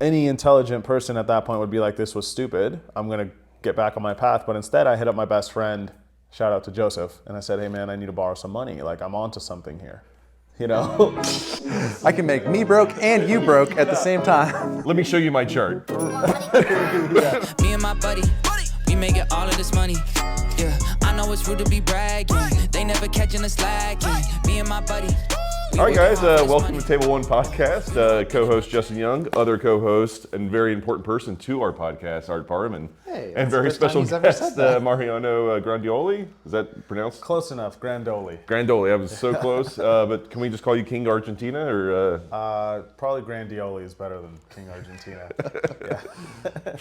any intelligent person at that point would be like, this was stupid. I'm going to get back on my path. But instead, I hit up my best friend, shout out to Joseph, and I said, hey, man, I need to borrow some money. Like, I'm onto something here. You know? I can make me broke and you broke at the same time. Let me show you my chart. Me and my buddy, we making all of this money. Yeah, I know it's rude to be bragging. They never catching us slacking. Me and my buddy. All right, guys, welcome to Table One Podcast. Co-host Justin Young, other co-host and very important person to our podcast, Art Parham, Hey, and very special guest, Mariano Grandoli. Is that pronounced? Close enough, Grandoli. Grandoli, I was so close. But can we just call you KingArgentina, or? Probably Grandioli is better than KingArgentina.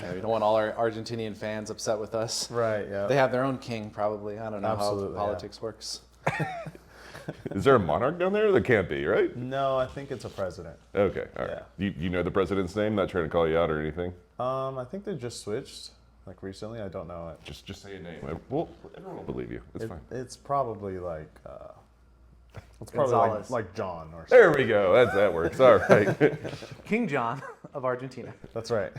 Yeah, we don't want all our Argentinian fans upset with us. Right, yeah. They have their own king, probably. I don't know Absolutely, how politics works. Is there a monarch down there? There can't be, right? No, I think it's a president. Okay, all right. You know the president's name? Not trying to call you out or anything. I think they just switched, like recently. I don't know it. Just say a name. Well, everyone will believe you. It's fine. It's probably like, Gonzalez. like John or something. There we go. That works. All right. King John of Argentina. That's right.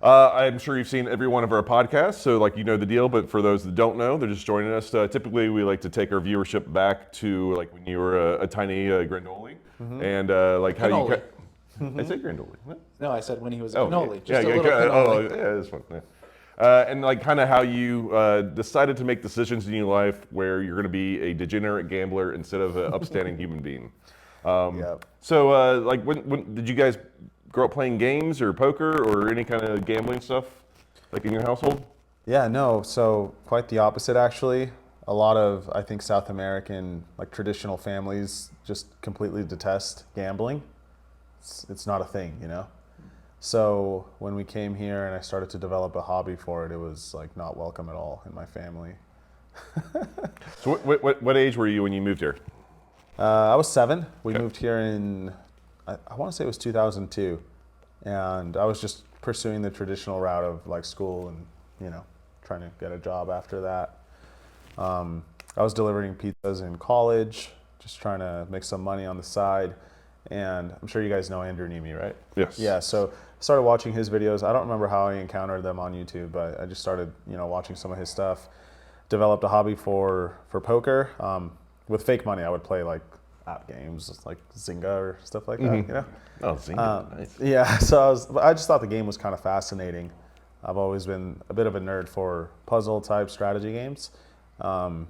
I'm sure you've seen every one of our podcasts, so like you know the deal. But for those that don't know, they're just joining us. Typically, we like to take our viewership back to like when you were a tiny Grandoli, and like how Cannoli. I said Grandoli. What? No, I said when he was a Oh, cannoli. yeah, Just yeah, a little cannoli. yeah, that's fun. Yeah. And like kind of how you decided to make decisions in your life where you're going to be a degenerate gambler instead of an upstanding human being. Yep. So like when did you guys grow up playing games or poker or any kind of gambling stuff like in your household? Yeah, no, so quite the opposite actually. A lot of, I think, South American, like traditional families just completely detest gambling. It's not a thing, you know? So when we came here and I started to develop a hobby for it, it was like not welcome at all in my family. So what age were you when you moved here? I was 7. We Okay. moved here in, I want to say it was 2002. And I was just pursuing the traditional route of like school and, you know, trying to get a job after that. I was delivering pizzas in college, just trying to make some money on the side. And I'm sure you guys know Andrew Nemi, right? Yes. Yeah, so I started watching his videos. I don't remember how I encountered them on YouTube, but I just started, you know, watching some of his stuff. Developed a hobby for poker. With fake money, I would play like app games like Zynga or stuff like that, you know? Oh, Zynga, nice. Yeah, so I just thought the game was kind of fascinating. I've always been a bit of a nerd for puzzle type strategy games. And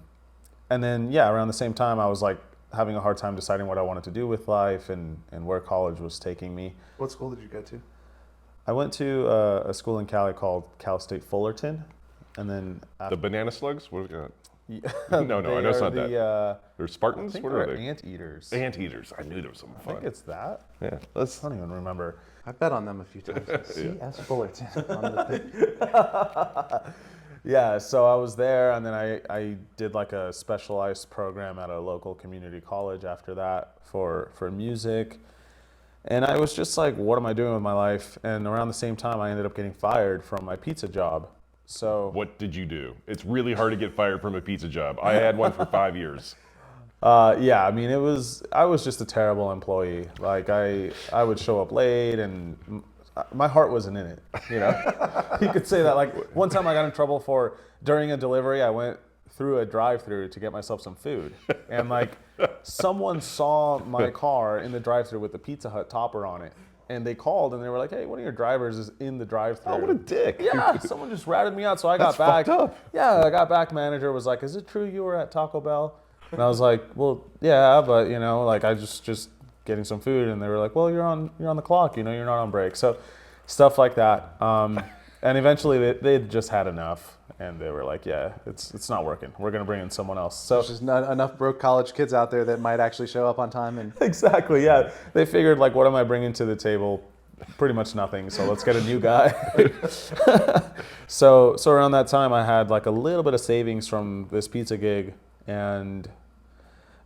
then, yeah, around the same time, I was like having a hard time deciding what I wanted to do with life and where college was taking me. What school did you go to? I went to a school in Cali called Cal State Fullerton. And then The banana slugs? What? No, they I know it's are not that. They're I Spartans? think What are they're they? anteaters. Anteaters. I knew there was something I think fun. it's that. Yeah. I don't even remember. I bet on them a few times. C.S. Fullerton. On the thing. Yeah, so I was there, and then I did like a specialized program at a local community college after that for music. And I was just like, what am I doing with my life? And around the same time, I ended up getting fired from my pizza job. So What did you do? It's really hard to get fired from a pizza job. I had one for 5 years. yeah, I mean, I was just a terrible employee. Like I would show up late and my heart wasn't in it, you know? You could say that. Like one time I got in trouble for, during a delivery, I went through a drive-through to get myself some food. And like someone saw my car in the drive-through with the Pizza Hut topper on it. And they called and they were like, hey, one of your drivers is in the drive-through. Oh, what a dick. Yeah, someone just ratted me out. So I That's got back. fucked up. Yeah, I got back. Manager was like, is it true you were at Taco Bell? And I was like, well, yeah, but you know, like I just getting some food. And they were like, well, you're on the clock. You know, you're not on break. So stuff like that. And eventually they just had enough. And they were like, yeah, it's not working. We're going to bring in someone else. So There's just not enough broke college kids out there that might actually show up on time. And exactly, yeah. They figured, like, what am I bringing to the table? Pretty much nothing, so let's get a new guy. So around that time, I had, like, a little bit of savings from this pizza gig, and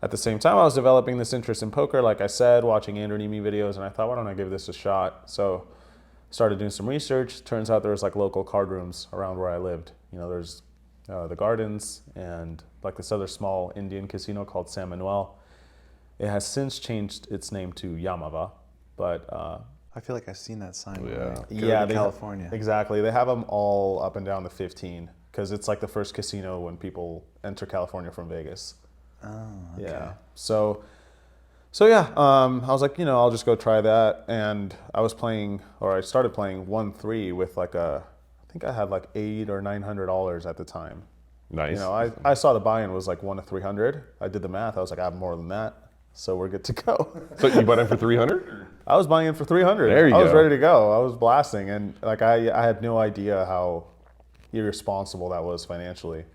at the same time, I was developing this interest in poker, like I said, watching Andrew Nemi videos, and I thought, why don't I give this a shot? So started doing some research. Turns out there was, like, local card rooms around where I lived. You know, there's the Gardens and, like, this other small Indian casino called San Manuel. It has since changed its name to Yamava, but I feel like I've seen that sign. Yeah. When I go Yeah, to California. Exactly. They have them all up and down the 15 because it's like the first casino when people enter California from Vegas. Oh, okay. Yeah. So yeah, I was like, I'll just go try that. And I started playing 1-3 with I think I had like $800 or $900 at the time. Nice. I saw the buy-in was like 1 to 300. I did the math. I was like, I have more than that. So we're good to go. So you bought in for 300? I was buying in for 300. There you I was go. ready to go. I was blasting. And like, I had no idea how irresponsible that was financially,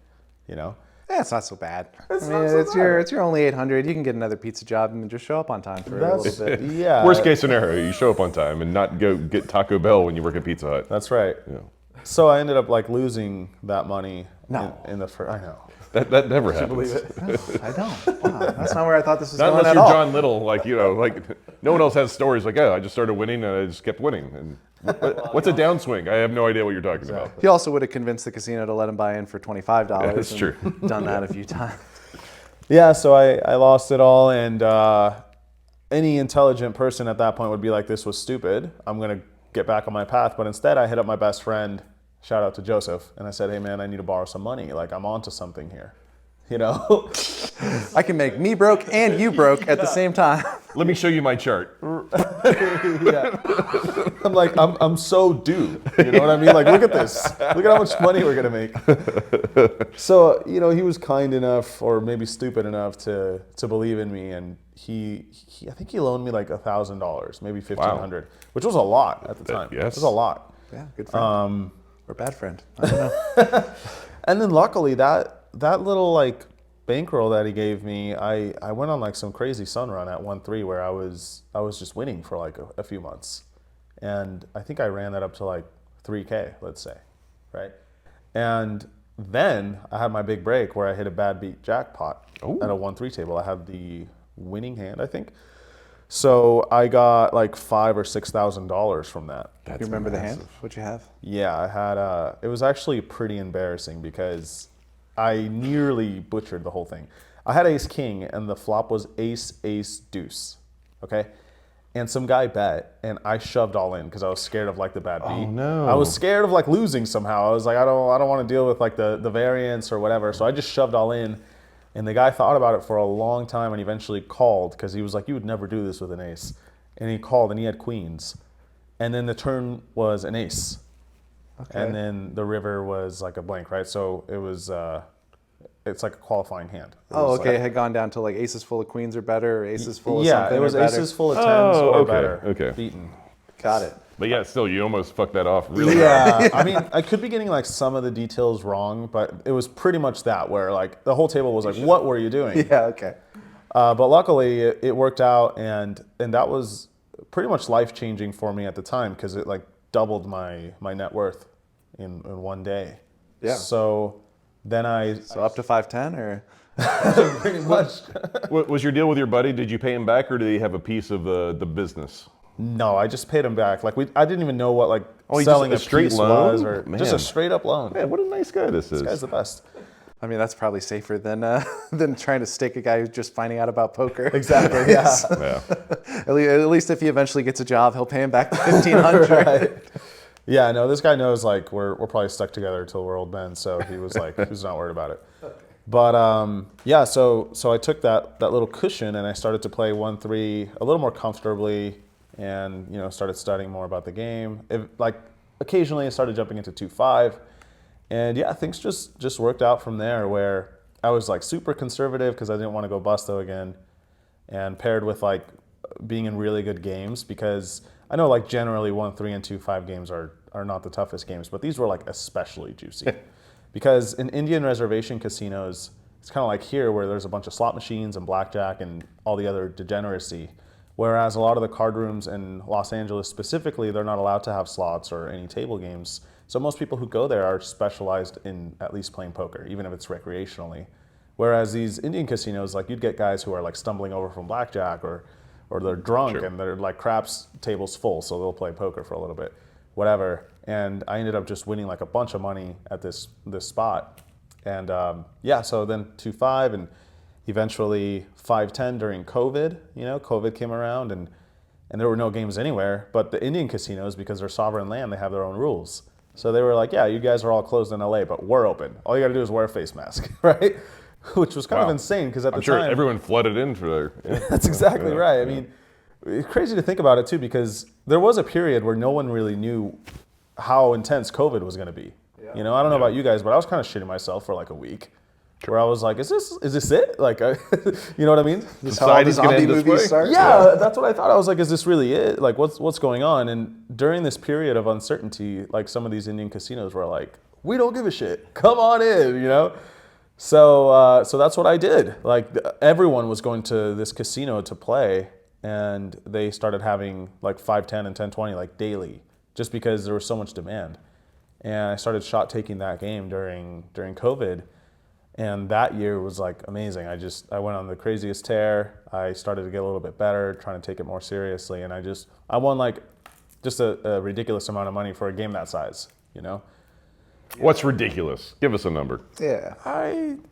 Yeah, it's not so bad. It's I mean, not so it's your only 800. You can get another pizza job and just show up on time for a little bit. Yeah. Worst case scenario, you show up on time and not go get Taco Bell when you work at Pizza Hut. That's right. Yeah. So I ended up like losing that money No. in the first. I know. That never happens. I don't. Wow, that's not where I thought this was Not going unless at you're all. John Little, no one else has stories like, I just started winning and I just kept winning. And what's a downswing? I have no idea what you're talking about. He also would have convinced the casino to let him buy in for $25. That's and true. Done that a few times. Yeah. So I lost it all, and any intelligent person at that point would be like, "This was stupid. I'm gonna get back on my path." But instead, I hit up my best friend. Shout out to Joseph, and I said, "Hey man, I need to borrow some money. Like I'm onto something here." I can make me broke and you broke at the same time. Let me show you my chart. Yeah. I'm like, I'm so due. You know what I mean? Like, look at this. Look at how much money we're gonna make. So, he was kind enough, or maybe stupid enough, to believe in me, and he I think he loaned me like $1,000, maybe $1,500, which was a lot at the time. Yes. It was a lot. Yeah, good friend. Or bad friend. I don't know. And then luckily that little like bankroll that he gave me, I went on like some crazy sun run at 1-3 where I was just winning for like a few months, and I think I ran that up to like 3K, let's say, right? And then I had my big break where I hit a bad beat jackpot at a 1-3 table. I had the winning hand, I think. So I got like $5,000 or $6,000 from that. That's You remember the massive. hand? What'd you have? Yeah, I had it was actually pretty embarrassing because I nearly butchered the whole thing. I had ace king and the flop was ace ace deuce, okay? And some guy bet and I shoved all in because I was scared of like the bad beat. Oh, no. I was scared of like losing somehow. I was like, I don't want to deal with like the variance or whatever. So I just shoved all in. And the guy thought about it for a long time and eventually called because he was like, you would never do this with an ace. And he called and he had queens. And then the turn was an ace. Okay. And then the river was like a blank, right? So it was, it's like a qualifying hand. It Oh, was okay. It like- had gone down to like aces full of queens or better, or aces full of yeah, something it was or better. aces full of tens Oh, or okay, better. okay. Beaten. Got it. But yeah, still, you almost fucked that off really Yeah, I mean, I could be getting like some of the details wrong, but it was pretty much that where like the whole table was like, what were you doing? Yeah, okay. But luckily it worked out, and that was pretty much life-changing for me at the time because it like doubled my net worth in one day. Yeah. So then So up to 510 or? pretty much. What was your deal with your buddy? Did you pay him back or did he have a piece of the business? No, I just paid him back. Like I didn't even know what like Oh, he selling just a a straight piece loan? was, or just Man. a straight up loan. Man, what a nice guy this is. This guy's the best. I mean, that's probably safer than than trying to stake a guy who's just finding out about poker. Exactly. Yeah. Yeah. At least if he eventually gets a job, he'll pay him back the 1,500. Right. Yeah. No, this guy knows like we're probably stuck together until we're old men. So he was like, he was not worried about it. But yeah, so I took that little cushion and I started to play 1-3 a little more comfortably, and started studying more about the game. Occasionally I started jumping into 2-5, and yeah, things just worked out from there. Where I was like super conservative because I didn't want to go busto again, and paired with like being in really good games, because I know like generally 1-3 and 2-5 games are not the toughest games, but these were like especially juicy. Because in Indian reservation casinos, it's kind of like here where there's a bunch of slot machines and blackjack and all the other degeneracy. Whereas a lot of the card rooms in Los Angeles specifically, they're not allowed to have slots or any table games. So most people who go there are specialized in at least playing poker, even if it's recreationally. Whereas these Indian casinos, like you'd get guys who are like stumbling over from blackjack or they're drunk and they're like craps tables full, so they'll play poker for a little bit, whatever. And I ended up just winning like a bunch of money at this spot. And yeah, so then 2-5 and eventually 5-10 during COVID. COVID came around, and and there were no games anywhere. But the Indian casinos, because they're sovereign land, they have their own rules. So they were like, yeah, you guys are all closed in LA, but we're open. All you got to do is wear a face mask, right? Which was kind of insane because at the time, everyone flooded in for there. that's exactly right. I mean, it's crazy to think about it too, because there was a period where no one really knew how intense COVID was going to be. You know, I don't know about you guys, but I was kind of shitting myself for like a week, where I was like, is this it? Like, you know what I mean? This is how all the zombie movies start? Yeah, that's what I thought. I was like, is this really it? Like, what's going on? And during this period of uncertainty, like some of these Indian casinos were like, we don't give a shit. Come on in, you know? So that's what I did. Like everyone was going to this casino to play, and they started having like 5-10 and 10-20 like daily, just because there was so much demand. And I started shot taking that game during COVID, and that year was like amazing. I went on the craziest tear. I started to get a little bit better, trying to take it more seriously, and I won like just a ridiculous amount of money for a game that size, you know. What's ridiculous? Give us a number. Yeah.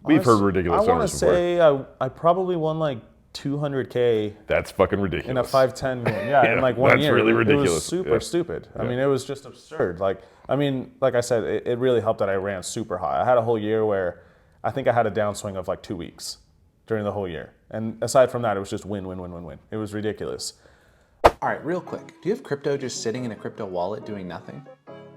We've heard ridiculous I want to numbers before. say I probably won like $200K That's fucking ridiculous. in a 5-10 game. Yeah, in like one that's year. really It ridiculous. was super stupid. I mean, it was just absurd. Like I said, it really helped that I ran super high. I had a whole year where I think I had a downswing of like 2 weeks during the whole year. And aside from that, it was just win. It was ridiculous. All right, real quick. Do you have crypto just sitting in a crypto wallet doing nothing?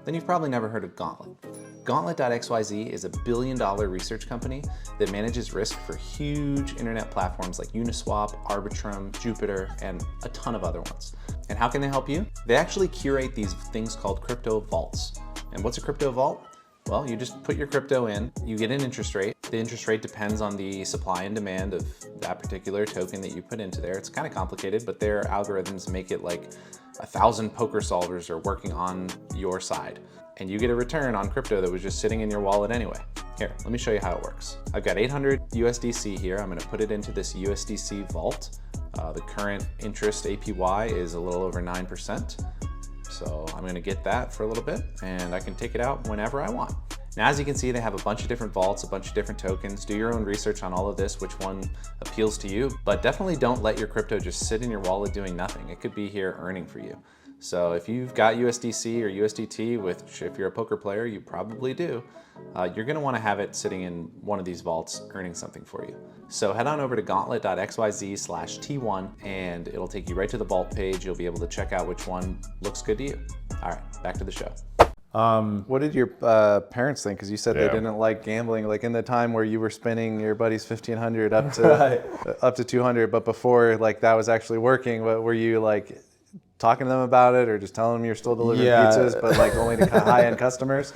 Then you've probably never heard of Gauntlet. Gauntlet.xyz is a billion-dollar research company that manages risk for huge internet platforms like Uniswap, Arbitrum, Jupiter, and a ton of other ones. And how can they help you? They actually curate these things called crypto vaults. And what's a crypto vault? Well, you just put your crypto in, you get an interest rate. The interest rate depends on the supply and demand of that particular token that you put into there. It's kind of complicated, but their algorithms make it like 1,000 poker solvers are working on your side. And you get a return on crypto that was just sitting in your wallet anyway. Here, let me show you how it works. I've got 800 USDC here. I'm gonna put it into this USDC vault. The current interest APY is a little over 9%. So I'm gonna get that for a little bit and I can take it out whenever I want. Now, as you can see, they have a bunch of different vaults, a bunch of different tokens. Do your own research on all of this, which one appeals to you, but definitely don't let your crypto just sit in your wallet doing nothing. It could be here earning for you. So if you've got USDC or USDT, which if you're a poker player, you probably do, you're gonna wanna have it sitting in one of these vaults earning something for you. So head on over to gauntlet.xyz/T1 and it'll take you right to the vault page. You'll be able to check out which one looks good to you. All right, back to the show. What did your parents think? Because you said they didn't like gambling, like in the time where you were spinning your buddy's 1,500 up to up to 200, but before like that was actually working. What were you like talking to them about it, or just telling them you're still delivering pizzas, but like only to high-end customers?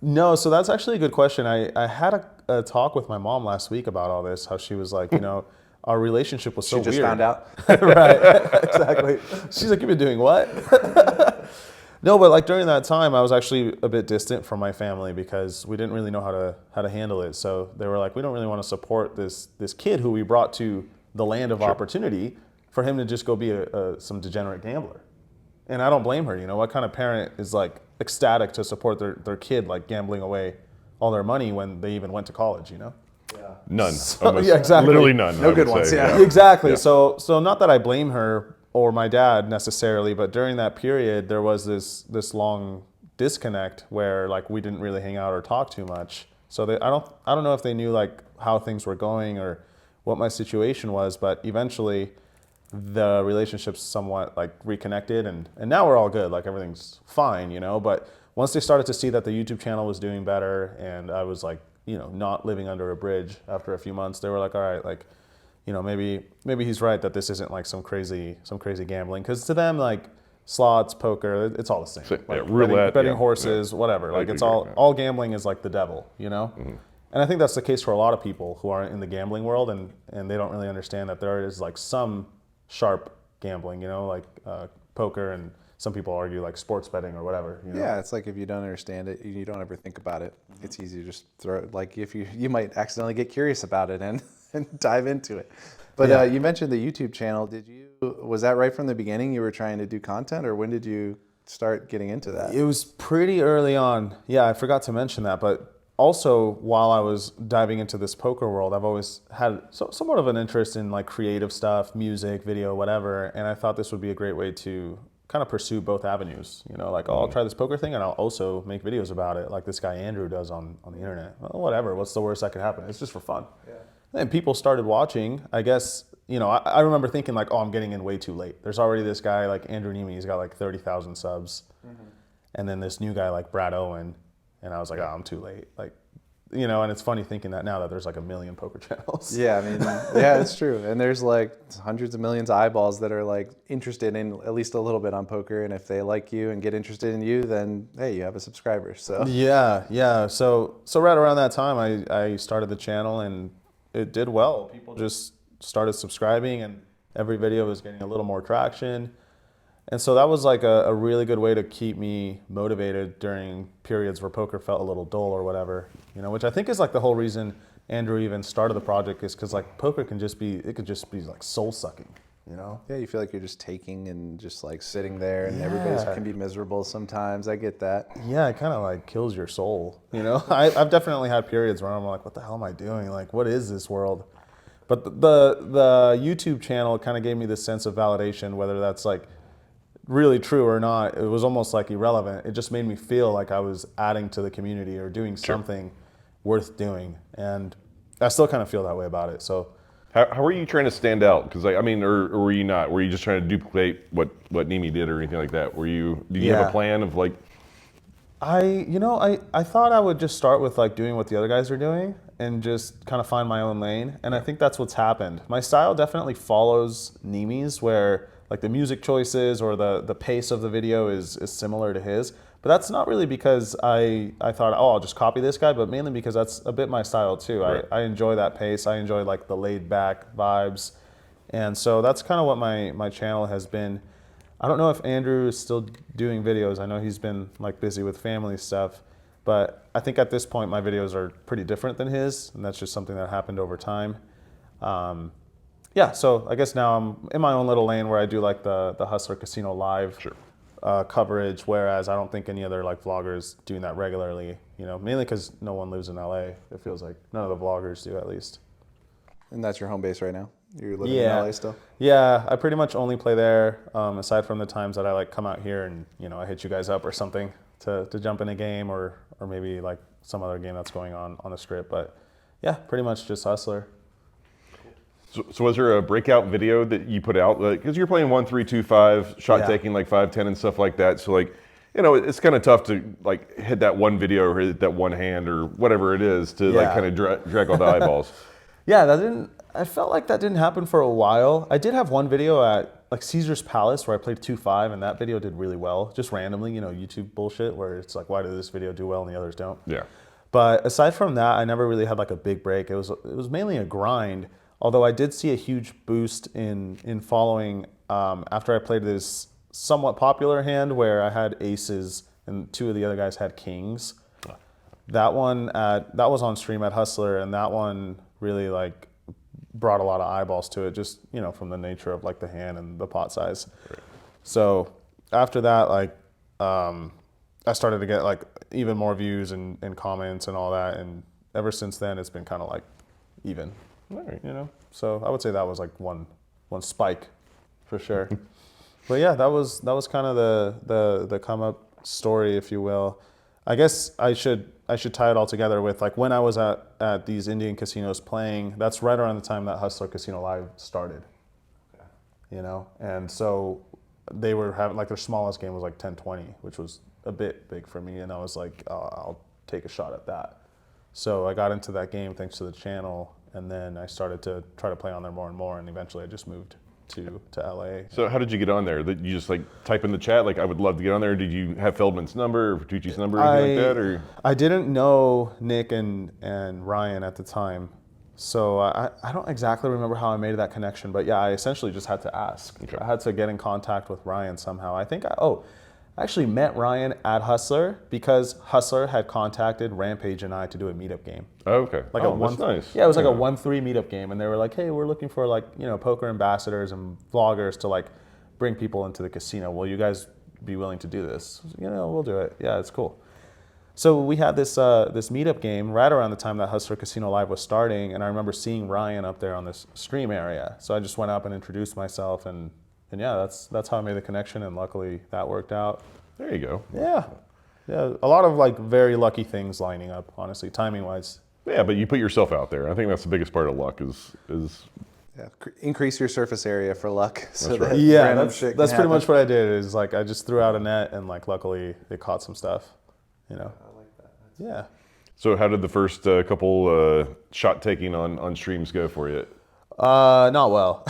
No, so that's actually a good question. I had a talk with my mom last week about all this, how she was like, you know, our relationship was so weird. She just found out. Right, exactly. She's like, you've been doing what? No, but like during that time, I was actually a bit distant from my family because we didn't really know how to handle it. So they were like, we don't really want to support this kid who we brought to the land of opportunity for him to just go be some degenerate gambler. And I don't blame her. You know, what kind of parent is like ecstatic to support their kid like gambling away all their money when they even went to college, you know? Yeah. None. Yeah, exactly. Literally none. No good ones, yeah. Exactly. Yeah. So not that I blame her or my dad necessarily, but during that period there was this long disconnect where like we didn't really hang out or talk too much. So I don't know if they knew like how things were going or what my situation was, but eventually the relationship's somewhat like reconnected and now we're all good, like everything's fine, you know. But once they started to see that the YouTube channel was doing better and I was like, you know, not living under a bridge after a few months, they were like, all right, like, you know, maybe he's right that this isn't like some crazy gambling, because to them like slots, poker, it's all the same. Like roulette, betting horses, whatever. Like it's all gambling is like the devil, you know. Mm-hmm. And I think that's the case for a lot of people who aren't in the gambling world and they don't really understand that there is like some sharp gambling, you know, like poker, and some people argue like sports betting or whatever. You know? Yeah, it's like if you don't understand it, you don't ever think about it. It's easy to just throw it. Like if you might accidentally get curious about it and dive into it. But you mentioned the YouTube channel. Was that right from the beginning? You were trying to do content, or when did you start getting into that? It was pretty early on. Yeah, I forgot to mention that, but also, while I was diving into this poker world, I've always had somewhat of an interest in like creative stuff, music, video, whatever. And I thought this would be a great way to kind of pursue both avenues. You know, like, oh, I'll try this poker thing and I'll also make videos about it, like this guy Andrew does on the internet. Well, whatever, what's the worst that could happen? It's just for fun. Yeah. And people started watching. I guess, you know, I remember thinking like, oh, I'm getting in way too late. There's already this guy like Andrew Nemi, he's got like 30,000 subs. And then this new guy like Brad Owen. And I was like, oh, I'm too late. Like, you know, and it's funny thinking that now that there's like a million poker channels. Yeah, I mean, yeah, it's true. And there's like hundreds of millions of eyeballs that are like interested in at least a little bit on poker. And if they like you and get interested in you, then hey, you have a subscriber. So yeah. So right around that time, I started the channel and it did well. People just started subscribing and every video was getting a little more traction. And so that was like a really good way to keep me motivated during periods where poker felt a little dull or whatever, you know, which I think is like the whole reason Andrew even started the project, is because like poker could just be like soul sucking, you know? yeah, you feel like you're just taking and just like sitting there and everybody can be miserable sometimes. I get that. Yeah, it kind of like kills your soul, you know? I've definitely had periods where I'm like, what the hell am I doing? Like, what is this world? But the YouTube channel kind of gave me this sense of validation, whether that's like really true or not. It was almost like irrelevant. It just made me feel like I was adding to the community or doing something worth doing. And I still kind of feel that way about it. So How were you trying to stand out? Because I mean, or were you not? Were you just trying to duplicate what Nemi did or anything like that? Did you have a plan of like? I thought I would just start with like doing what the other guys are doing and just kind of find my own lane. And I think that's what's happened. My style definitely follows Nemi's, where like the music choices or the pace of the video is similar to his. But that's not really because I thought, oh, I'll just copy this guy, but mainly because that's a bit my style too. Right. I enjoy that pace. I enjoy like the laid back vibes. And so that's kind of what my channel has been. I don't know if Andrew is still doing videos. I know he's been like busy with family stuff, but I think at this point my videos are pretty different than his, and that's just something that happened over time. Yeah, so I guess now I'm in my own little lane where I do like the Hustler Casino Live coverage, whereas I don't think any other like vloggers doing that regularly, you know, mainly because no one lives in LA. It feels like none of the vloggers do, at least. And that's your home base right now? You're living in LA still? Yeah, I pretty much only play there, aside from the times that I like come out here and, you know, I hit you guys up or something to jump in a game or maybe like some other game that's going on the Strip. But yeah, pretty much just Hustler. So was there a breakout video that you put out? Because you're playing 1, 3, 2, 5, shot taking like 5, 10 and stuff like that. So like, you know, it's kind of tough to like hit that one video or hit that one hand or whatever it is to like kind of drag all the eyeballs. Yeah, I felt like that didn't happen for a while. I did have one video at like Caesar's Palace where I played 2-5 and that video did really well, just randomly, you know, YouTube bullshit where it's like, why did this video do well and the others don't? Yeah. But aside from that, I never really had like a big break. It was mainly a grind. Although I did see a huge boost in following after I played this somewhat popular hand where I had aces and 2 of the other guys had kings. That was on stream at Hustler, and that one really like brought a lot of eyeballs to it, just, you know, from the nature of like the hand and the pot size. Right. So after that, like I started to get like even more views and comments and all that, and ever since then it's been kind of like even. Right, you know, so I would say that was like one spike for sure. But yeah, that was kind of the come up story, if you will. I guess I should tie it all together with like when I was at these Indian casinos playing. That's right around the time that Hustler Casino Live started. Okay. You know, and so they were having like their smallest game was like 10-20, which was a bit big for me, and I was like, oh, I'll take a shot at that. So I got into that game thanks to the channel. And then I started to try to play on there more and more, and eventually I just moved to LA. So how did you get on there? Did you just like type in the chat, like I would love to get on there? Did you have Feldman's number or Bertucci's number or anything like that? Or I didn't know Nick and Ryan at the time. So I don't exactly remember how I made that connection, but yeah, I essentially just had to ask. Okay. I had to get in contact with Ryan somehow. I think I actually met Ryan at Hustler because Hustler had contacted Rampage and I to do a meetup game. Oh, okay. Like that's nice. Yeah, it was like a 1-3 meetup game, and they were like, hey, we're looking for like, you know, poker ambassadors and vloggers to like bring people into the casino. Will you guys be willing to do this? You know, we'll do it. Yeah, it's cool. So we had this this meetup game right around the time that Hustler Casino Live was starting, and I remember seeing Ryan up there on this stream area. So I just went up and introduced myself, and yeah, that's how I made the connection, and luckily that worked out. There you go. Yeah, a lot of like very lucky things lining up, honestly, timing wise. Yeah, but you put yourself out there. I think that's the biggest part of luck is Yeah, increase your surface area for luck. So right. that Yeah, random that's shit can pretty happen. much what I did. Is like I just threw out a net, and like luckily they caught some stuff. You know. I like that. Yeah. So how did the first couple shot taking on streams go for you? Not well.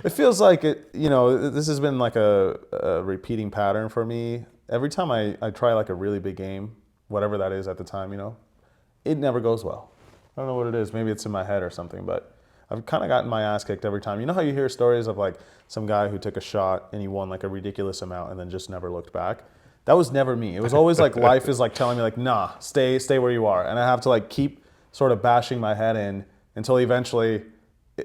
It feels like it. You know, this has been like a repeating pattern for me. Every time I try like a really big game, whatever that is at the time, you know, it never goes well. I don't know what it is. Maybe it's in my head or something, but I've kind of gotten my ass kicked every time. You know how you hear stories of like some guy who took a shot and he won like a ridiculous amount and then just never looked back? That was never me. It was always like life is like telling me like, nah, stay where you are. And I have to like keep sort of bashing my head in until eventually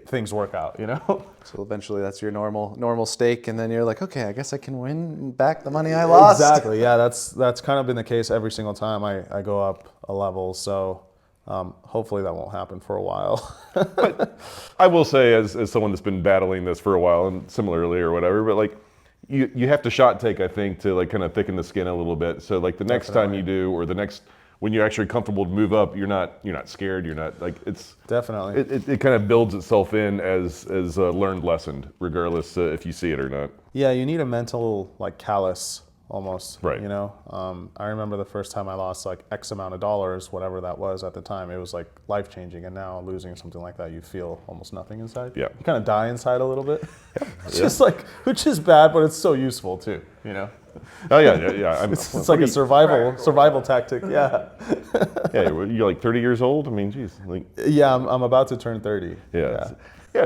things work out, you know? So eventually that's your normal stake, and then you're like, okay, I guess I can win back the money I lost. Exactly. Yeah, that's kind of been the case every single time I go up a level. So hopefully that won't happen for a while. But I will say, as someone that's been battling this for a while, and similarly or whatever, but like you have to shot take, I think, to like kind of thicken the skin a little bit. So like the next time you do, or the next when you're actually comfortable to move up, you're not scared. You're not like it's Definitely. It kind of builds itself in as a learned lesson, regardless if you see it or not. Yeah, you need a mental like callus almost. Right. You know, I remember the first time I lost like X amount of dollars, whatever that was at the time. It was like life changing, and now losing something like that, you feel almost nothing inside. Yeah. You kind of die inside a little bit. It's just like, which is bad, but it's so useful too. You know. Oh yeah. It's like a survival tactic. Yeah. Yeah, you're like 30 years old. I mean, geez, like. Yeah, I'm about to turn 30. Yeah.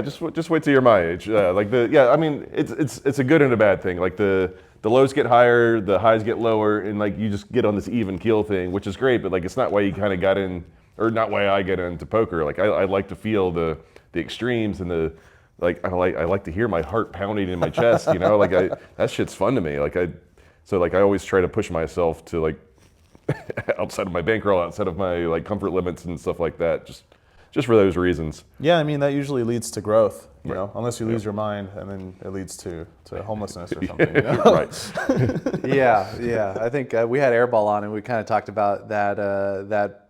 Just wait till you're my age. I mean, it's a good and a bad thing. Like the lows get higher, the highs get lower, and like you just get on this even keel thing, which is great. But like it's not why you kind of got in, or not why I get into poker. Like I like to feel the extremes and the. Like I like to hear my heart pounding in my chest, you know. Like that shit's fun to me. I always try to push myself to like outside of my bankroll, outside of my like comfort limits and stuff like that. Just for those reasons. Yeah, I mean that usually leads to growth, you know, unless you lose your mind, and then it leads to homelessness or something. You know? Right. Yeah. I think we had Airball on, and we kind of talked about that.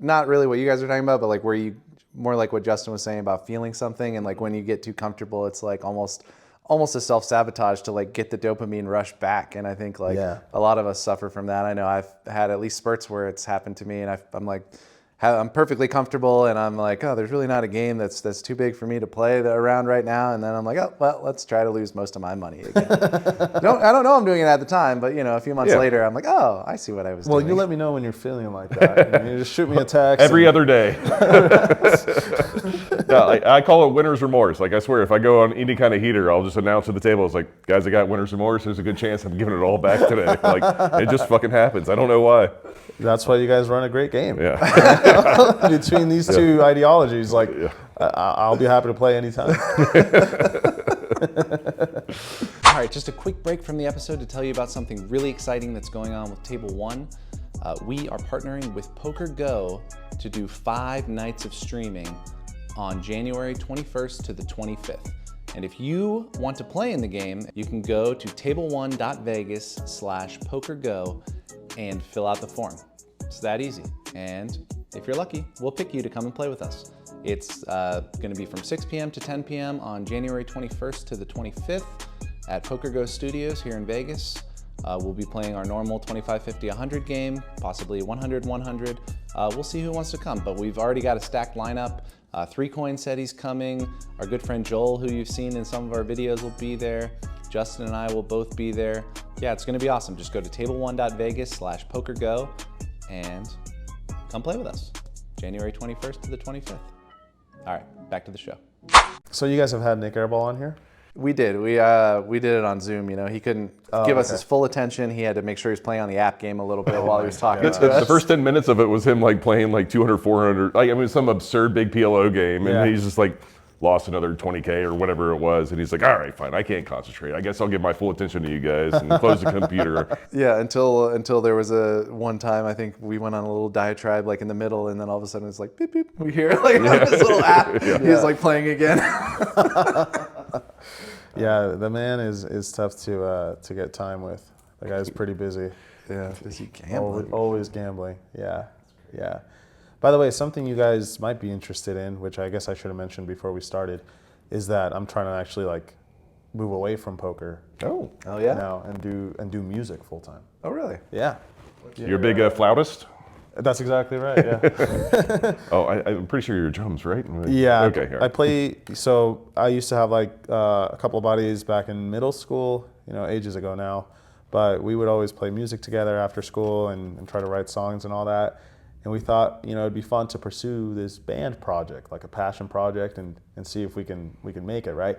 Not really what you guys are talking about, but like where you. More like what Justin was saying about feeling something, and like when you get too comfortable, it's like almost a self-sabotage to like get the dopamine rush back. And I think like a lot of us suffer from that. I know I've had at least spurts where it's happened to me, and I'm like, I'm perfectly comfortable, and I'm like, oh, there's really not a game that's too big for me to play around right now. And then I'm like, oh, well, let's try to lose most of my money again. I don't know I'm doing it at the time, but you know, a few months later, I'm like, oh, I see what I was doing. Well, you let me know when you're feeling like that. You just shoot me a text. Every other day. I call it winner's remorse. Like I swear, if I go on any kind of heater, I'll just announce at the table, it's like, guys, I got winner's remorse. There's a good chance I'm giving it all back today. Like it just fucking happens. I don't know why. That's why you guys run a great game. Yeah. Between these two ideologies, like I'll be happy to play anytime. All right, just a quick break from the episode to tell you about something really exciting that's going on with Table One. We are partnering with Poker Go to do 5 nights of streaming on January 21st to the 25th. And if you want to play in the game, you can go to table1.vegas/pokergo and fill out the form. It's that easy. And if you're lucky, we'll pick you to come and play with us. It's going to be from 6 p.m. to 10 p.m. on January 21st to the 25th at Poker Go Studios here in Vegas. We'll be playing our normal 25, 50, 100 game, possibly 100, 100. We'll see who wants to come, but we've already got a stacked lineup. 3 Coin said he's coming. Our good friend Joel, who you've seen in some of our videos, will be there. Justin and I will both be there. Yeah, it's gonna be awesome. Just go to table1.vegas/pokergo and come play with us. January 21st to the 25th. All right, back to the show. So you guys have had Nick Airball on here? We did. We did it on Zoom. You know, he couldn't give us his full attention. He had to make sure he was playing on the app game a little bit while he was talking to us. The first 10 minutes of it was him like playing like 200, 400. Like, I mean, some absurd big PLO game, and he's just like lost another 20K or whatever it was, and he's like, all right, fine, I can't concentrate. I guess I'll give my full attention to you guys and close the computer. Yeah, until there was one time I think we went on a little diatribe like in the middle, and then all of a sudden it's like beep beep. We hear like this little app. He's like playing again. Yeah, the man is tough to get time with. The guy's pretty busy. Yeah, busy gambling. Always gambling. Yeah. By the way, something you guys might be interested in, which I guess I should have mentioned before we started, is that I'm trying to actually like move away from poker. Oh yeah. Now and do music full time. Oh really? Yeah. You're a big flautist? That's exactly right. Yeah. Oh, I'm pretty sure you're drums, right? Yeah. Okay. Here. I play. So I used to have like a couple of buddies back in middle school, ages ago now. But we would always play music together after school and try to write songs and all that. And we thought, it'd be fun to pursue this band project, like a passion project, and see if we can make it, right?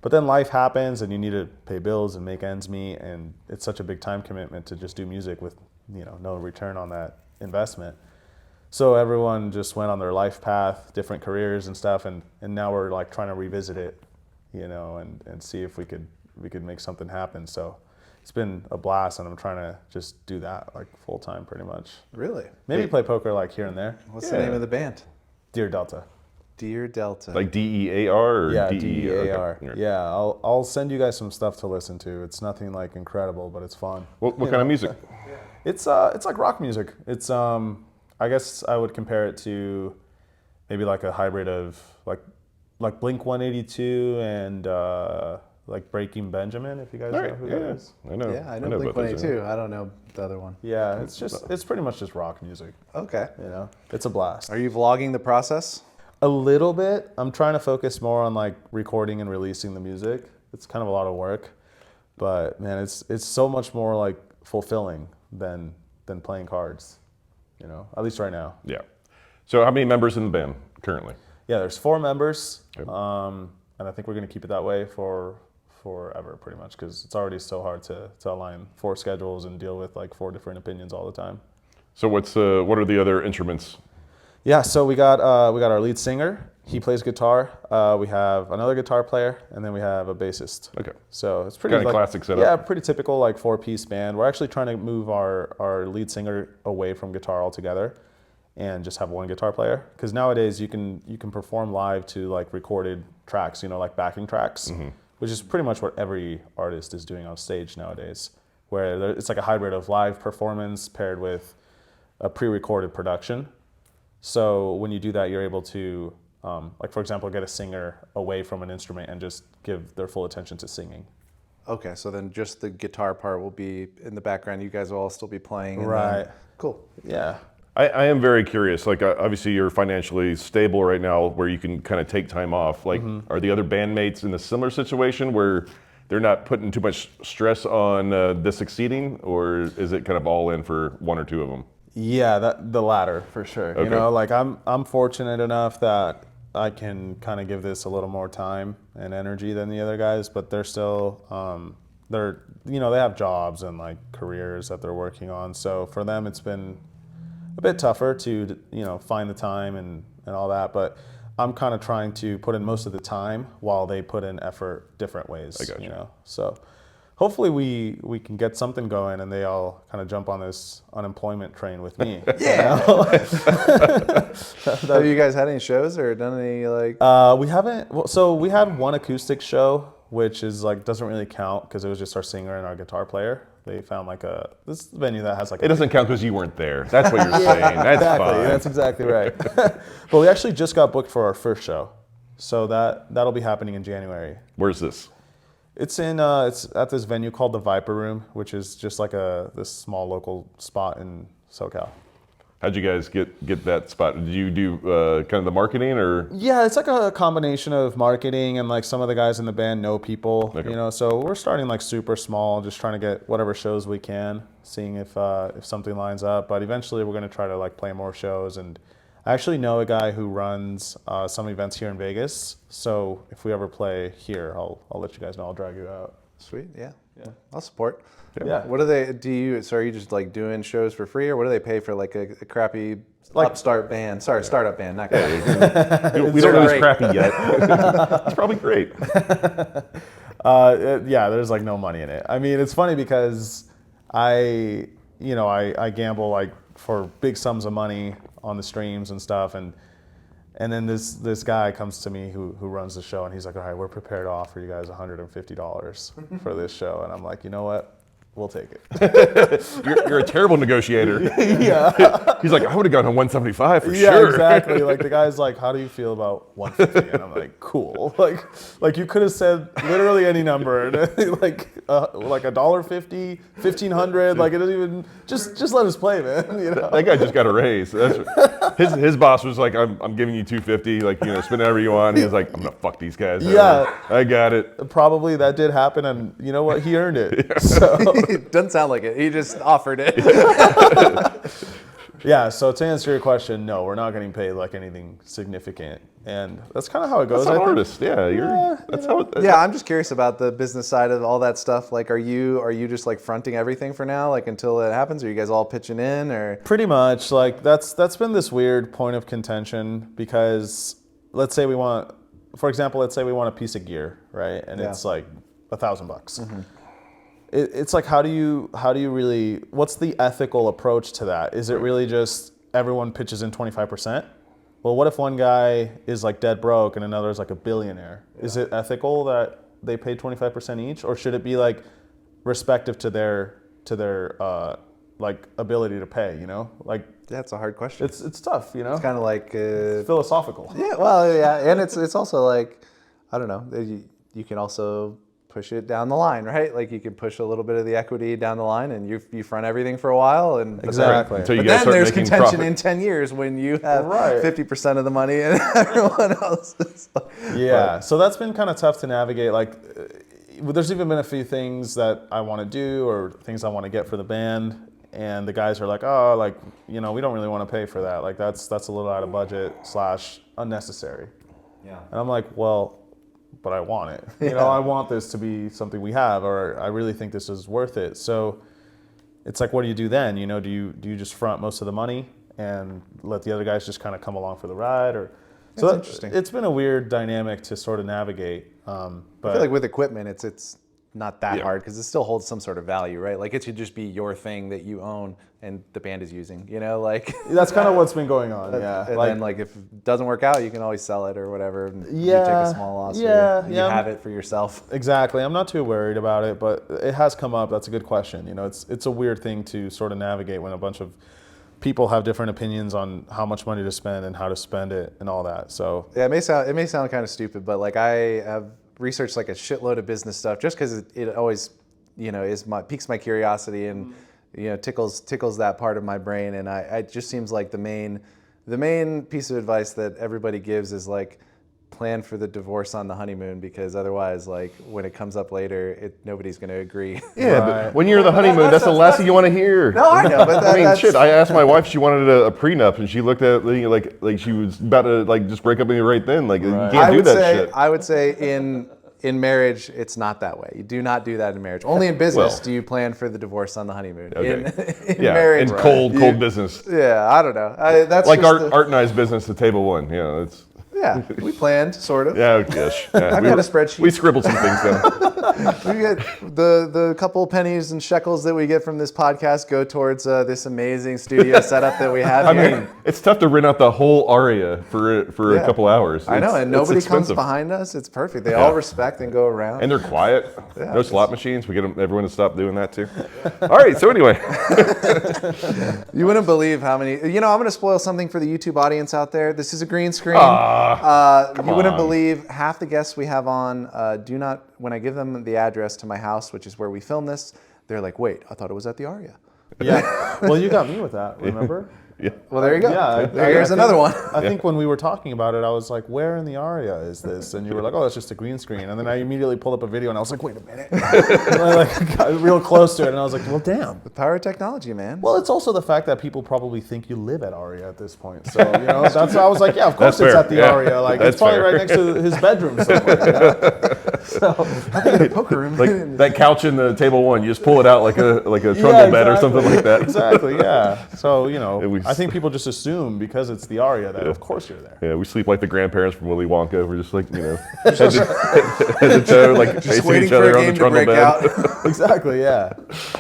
But then life happens, and you need to pay bills and make ends meet, and it's such a big time commitment to just do music with, no return on that investment. So everyone just went on their life path, different careers and stuff, and now we're like trying to revisit it, and see if we could make something happen. So it's been a blast, and I'm trying to just do that like full time pretty much. Really? Maybe play poker like here and there. What's the name of the band? Dear Delta. Dear Delta. Like DEAR or Yeah, DEAR? DEAR. Yeah, I'll send you guys some stuff to listen to. It's nothing like incredible, but it's fun. What kind of music? It's like rock music. It's I guess I would compare it to maybe like a hybrid of like Blink 182 and like Breaking Benjamin, if you guys know who that is. I know. Yeah, I know Blink 182. I don't know the other one. Yeah, it's pretty much just rock music. Okay. It's a blast. Are you vlogging the process? A little bit. I'm trying to focus more on like recording and releasing the music. It's kind of a lot of work, but man, it's so much more like fulfilling than playing cards. At least right now. Yeah. So how many members in the band currently? Yeah, there's 4 members, and I think we're gonna keep it that way for forever, pretty much, because it's already so hard to align 4 schedules and deal with like 4 different opinions all the time. So what are the other instruments? Yeah, so we got our lead singer. He plays guitar. We have another guitar player, and then we have a bassist. Okay. So it's pretty Kind of classic setup. Yeah, pretty typical like 4-piece band. We're actually trying to move our lead singer away from guitar altogether, and just have one guitar player. Because nowadays you can perform live to like recorded tracks, like backing tracks, which is pretty much what every artist is doing on stage nowadays. Where it's like a hybrid of live performance paired with a pre-recorded production. So when you do that, you're able to, like for example, get a singer away from an instrument and just give their full attention to singing. Okay, so then just the guitar part will be in the background. You guys will all still be playing. And Right. Cool. Yeah. I am very curious. Like, obviously, you're financially stable right now, where you can kind of take time off. Like, are the other bandmates in a similar situation where they're not putting too much stress on this succeeding, or is it kind of all in for one or two of them? Yeah, the latter for sure. Okay. Like I'm fortunate enough that I can kind of give this a little more time and energy than the other guys, but they're still they have jobs and like careers that they're working on. So for them, it's been a bit tougher to find the time and all that. But I'm kind of trying to put in most of the time while they put in effort different ways. I got you. So hopefully we can get something going and they all kind of jump on this unemployment train with me. Yeah. Have you guys had any shows or done any like? We haven't. Well, so we had one acoustic show, which is like doesn't really count because it was just our singer and our guitar player. They found like this venue that has like. It doesn't count because you weren't there. That's what you're saying. That's exactly. fine. That's exactly right. But we actually just got booked for our first show, so that'll be happening in January. Where's this? It's at this venue called the Viper Room, which is just like this small local spot in SoCal. How'd you guys get that spot? Did you do kind of the marketing or? Yeah, it's like a combination of marketing and like some of the guys in the band know people, Okay. So we're starting like super small, just trying to get whatever shows we can, seeing if something lines up. But eventually we're going to try to like play more shows. And I actually know a guy who runs some events here in Vegas. So if we ever play here, I'll let you guys know. I'll drag you out. Sweet, yeah. I'll support. Yeah. What do they do? So are you just like doing shows for free, or what do they pay for like a crappy upstart band? Sorry, startup band, not crappy. We don't know he's crappy yet. It's probably great. Yeah, there's like no money in it. I mean, it's funny because I gamble like for big sums of money on the streams and stuff, and then this guy comes to me who runs the show, and he's like, all right, we're prepared to offer you guys $150 for this show, and I'm like, you know what? We'll take it. You're a terrible negotiator. Yeah. He's like, I would have gone to 175 for Yeah, sure. exactly. Like the guy's like, how do you feel about 150? And I'm like, cool. Like you could have said literally any number, like $1.50, $1,500. Like it doesn't even just let us play, man. You know? That guy just got a raise. His boss was like, I'm giving you 250. Like spend whatever you want. He was like, I'm gonna fuck these guys. Yeah. I got it. Probably that did happen, and you know what? He earned it. So. It doesn't sound like it. He just offered it. Yeah, so to answer your question, no, we're not getting paid like anything significant, and that's kind of how it goes. That's an artist, yeah. That's how. Yeah, I'm just curious about the business side of all that stuff. Like, are you just like fronting everything for now, like until it happens? Are you guys all pitching in, or? Pretty much, like that's been this weird point of contention because let's say we want, for example, let's say we want a piece of gear, right? And it's like $1,000. Mm-hmm. It's like, how do you really, what's the ethical approach to that? Is it really just everyone pitches in 25%? Well, what if one guy is like dead broke and another is like a billionaire? Yeah. Is it ethical that they pay 25% each, or should it be like respective to their like ability to pay? Like that's a hard question. It's tough. It's kind of like it's philosophical. Yeah, well, yeah, and it's also like, I don't know. You can also push it down the line, right? Like you can push a little bit of the equity down the line, and you front everything for a while, and exactly. Until you but guys then start there's making contention profit. in 10 years when you have Right. 50% of the money and everyone else is like, yeah, so that's been kind of tough to navigate. Like, there's even been a few things that I want to do or things I want to get for the band, and the guys are like, oh, like, we don't really want to pay for that. Like, that's a little out of budget / unnecessary. Yeah. And I'm like, well, but I want it. I want this to be something we have, or I really think this is worth it. So it's like, what do you do then? Do you just front most of the money and let the other guys just kind of come along for the ride? Or so that's interesting. It's been a weird dynamic to sort of navigate. But I feel like with equipment, it's not that hard because it still holds some sort of value, right? Like it should just be your thing that you own and the band is using, like that's kind of what's been going on. Yeah. And then like if it doesn't work out, you can always sell it or whatever. And yeah. You take a small loss. Yeah. You have it for yourself. Exactly. I'm not too worried about it, but it has come up. That's a good question. It's a weird thing to sort of navigate when a bunch of people have different opinions on how much money to spend and how to spend it and all that. So yeah, it may sound kind of stupid, but like I have researched like a shitload of business stuff just because it always piques my curiosity and tickles that part of my brain, and it just seems like the main piece of advice that everybody gives is like plan for the divorce on the honeymoon, because otherwise like when it comes up later nobody's going to agree. Yeah, but when you're the honeymoon, that's the last thing you want to hear. No, I know, but shit. I asked my wife, she wanted a prenup, and she looked at me like she was about to like just break up with me right then. Like you can't do that shit. I would say in marriage, it's not that way. You do not do that in marriage. Only in business do you plan for the divorce on the honeymoon. Okay. In marriage, in cold business. Yeah, I don't know. That's like just Art and I's business to table one. It's. Yeah, we planned, sort of. Yeah, gosh. Yeah, I've got a spreadsheet. We scribbled some things down. We get the couple pennies and shekels that we get from this podcast go towards this amazing studio setup that we have here. I mean, it's tough to rent out the whole area for a couple hours. I know, and nobody comes behind us. It's perfect. They all respect and go around. And they're quiet. No slot machines. We get everyone to stop doing that too. All right, so anyway. You wouldn't believe how many, I'm going to spoil something for the YouTube audience out there. This is a green screen. You wouldn't believe half the guests we have on do not, when I give them the address to my house, which is where we film this, they're like, wait, I thought it was at the Aria. Yeah. Well, you got me with that, remember? Yeah. Well, there you go. Yeah. There's another one. I think when we were talking about it, I was like, where in the Aria is this? And you were like, oh, that's just a green screen. And then I immediately pulled up a video and I was like, wait a minute. And I got real close to it and I was like, well, damn. The power of technology, man. Well, it's also the fact that people probably think you live at Aria at this point. So, that's why I was like, yeah, of course it's at the Aria. Like, it's probably right next to his bedroom somewhere. I think in a poker room. Like that couch in the table one, you just pull it out like a trundle bed or something like that. Exactly, yeah. So, we- I think people just assume because it's the Aria that of course you're there. Yeah, we sleep like the grandparents from Willy Wonka. We're just like, head to toe, like Just facing waiting each for other a on the game to trundle break bed. out. Exactly, yeah.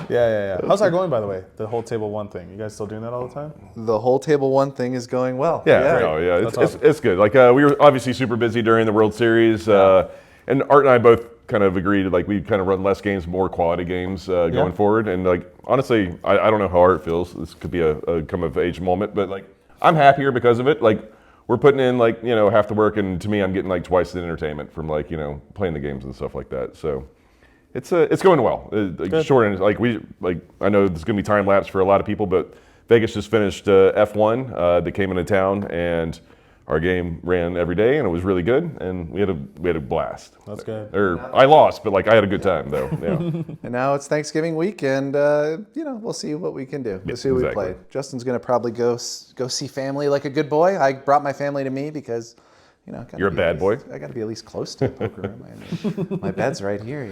Yeah. How's that going, by the way? The whole table one thing. You guys still doing that all the time? The whole table one thing is going well. Yeah, That's awesome. it's good. Like we were obviously super busy during the World Series, and Art and I both kind of agreed like we kind of run less games, more quality games going forward. And like honestly, I don't know how Art feels. This could be a come of age moment, but like I'm happier because of it. Like we're putting in like half the work, and to me, I'm getting like twice the entertainment from like playing the games and stuff like that. So. It's going well. Short end, I know there's going to be time lapse for a lot of people, but Vegas just finished F1. They came into town, and our game ran every day, and it was really good, and we had a blast. That's good. I lost, but like I had a good time though. Yeah. And now it's Thanksgiving week, and we'll see what we can do. We'll see what we exactly. play. Justin's gonna probably go see family like a good boy. I brought my family to me because. You're a bad boy. I got to be at least close to the poker room. I mean, my bed's right here,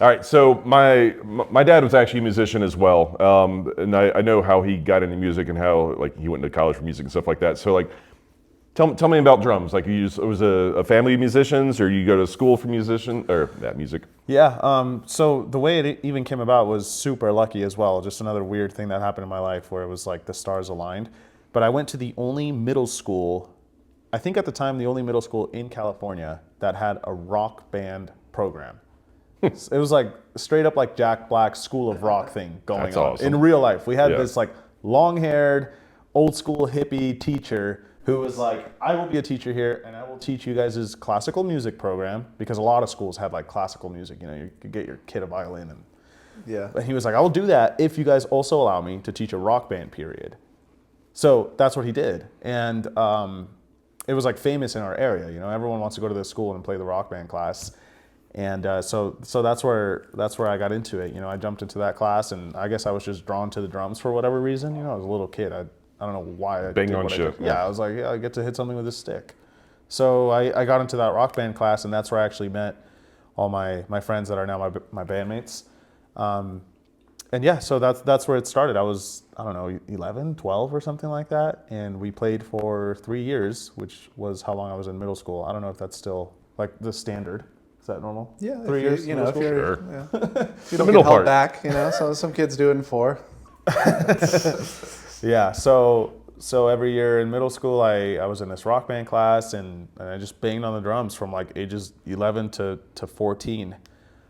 All right, so my dad was actually a musician as well, and I know how he got into music and how like he went to college for music and stuff like that. So like, tell me about drums. Like it was a family of musicians, or you go to school for music? Yeah, so the way it even came about was super lucky as well. Just another weird thing that happened in my life where it was like the stars aligned. But I went to the only middle school, I think at the time, the only middle school in California that had a rock band program. It was like straight up like Jack Black's School of Rock thing going That's on awesome. in real life. We had this like long-haired, old school hippie teacher who was like, I will be a teacher here and I will teach you guys' classical music program, because a lot of schools had like classical music. You could get your kid a violin and yeah. But he was like, I will do that if you guys also allow me to teach a rock band period. So that's what he did, and it was like famous in our area. Everyone wants to go to this school and play the rock band class, and so that's where I got into it. I jumped into that class, and I guess I was just drawn to the drums for whatever reason. I was a little kid. I don't know why I Bang did on what I shit. did. Yeah, I was like, I get to hit something with a stick. So I got into that rock band class, and that's where I actually met all my friends that are now my bandmates. And yeah, so that's where it started. I was, I don't know, 11, 12 or something like that. And we played for 3 years, which was how long I was in middle school. I don't know if that's still like the standard. Is that normal? Yeah, 3 years. If you're, Sure. if you don't middle get held part. back, so some kids do it in 4. Yeah. So every year in middle school, I was in this rock band class, and I just banged on the drums from like ages 11 to 14.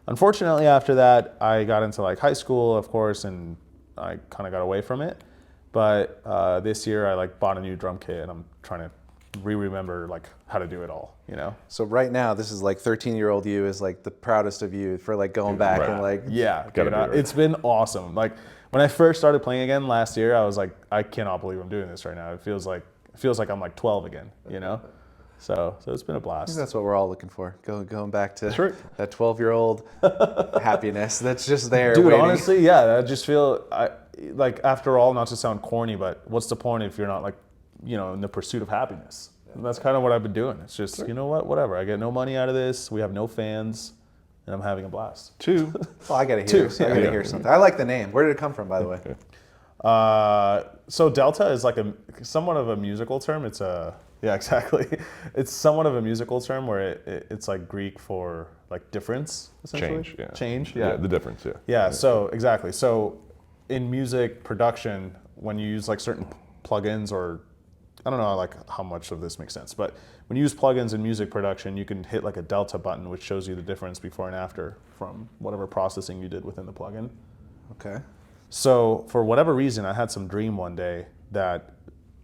Unfortunately, after that, I got into like high school, of course, and I kind of got away from it. But this year, I like bought a new drum kit, and I'm trying to remember like how to do it all. So right now, this is like 13-year-old you is like the proudest of you for like going back Right. and like. Yeah, Gotta dude, be right. it's been awesome. Like when I first started playing again last year, I was like, I cannot believe I'm doing this right now. It feels like I'm like 12 again. So it's been a I think blast. that's what we're all looking for. Going back to right. that 12-year-old happiness that's just there. Dude, waiting. honestly, yeah, I just feel like after all, not to sound corny, but what's the point if you're not like, in the pursuit of happiness? And that's kind of what I've been doing. It's just, whatever. I get no money out of this. We have no fans, and I'm having a blast. 2. Well, I gotta hear. I gotta hear something. I like the name. Where did it come from, by the way? So Delta is like somewhat of a musical term. Yeah, exactly. It's somewhat of a musical term where it's like Greek for like difference, essentially. Change, yeah. Change, Yeah, the difference, yeah. Yeah, so exactly. So in music production, when you use like certain plugins, or I don't know like how much of this makes sense, but when you use plugins in music production, you can hit like a delta button, which shows you the difference before and after from whatever processing you did within the plugin. Okay. So for whatever reason, I had some dream one day that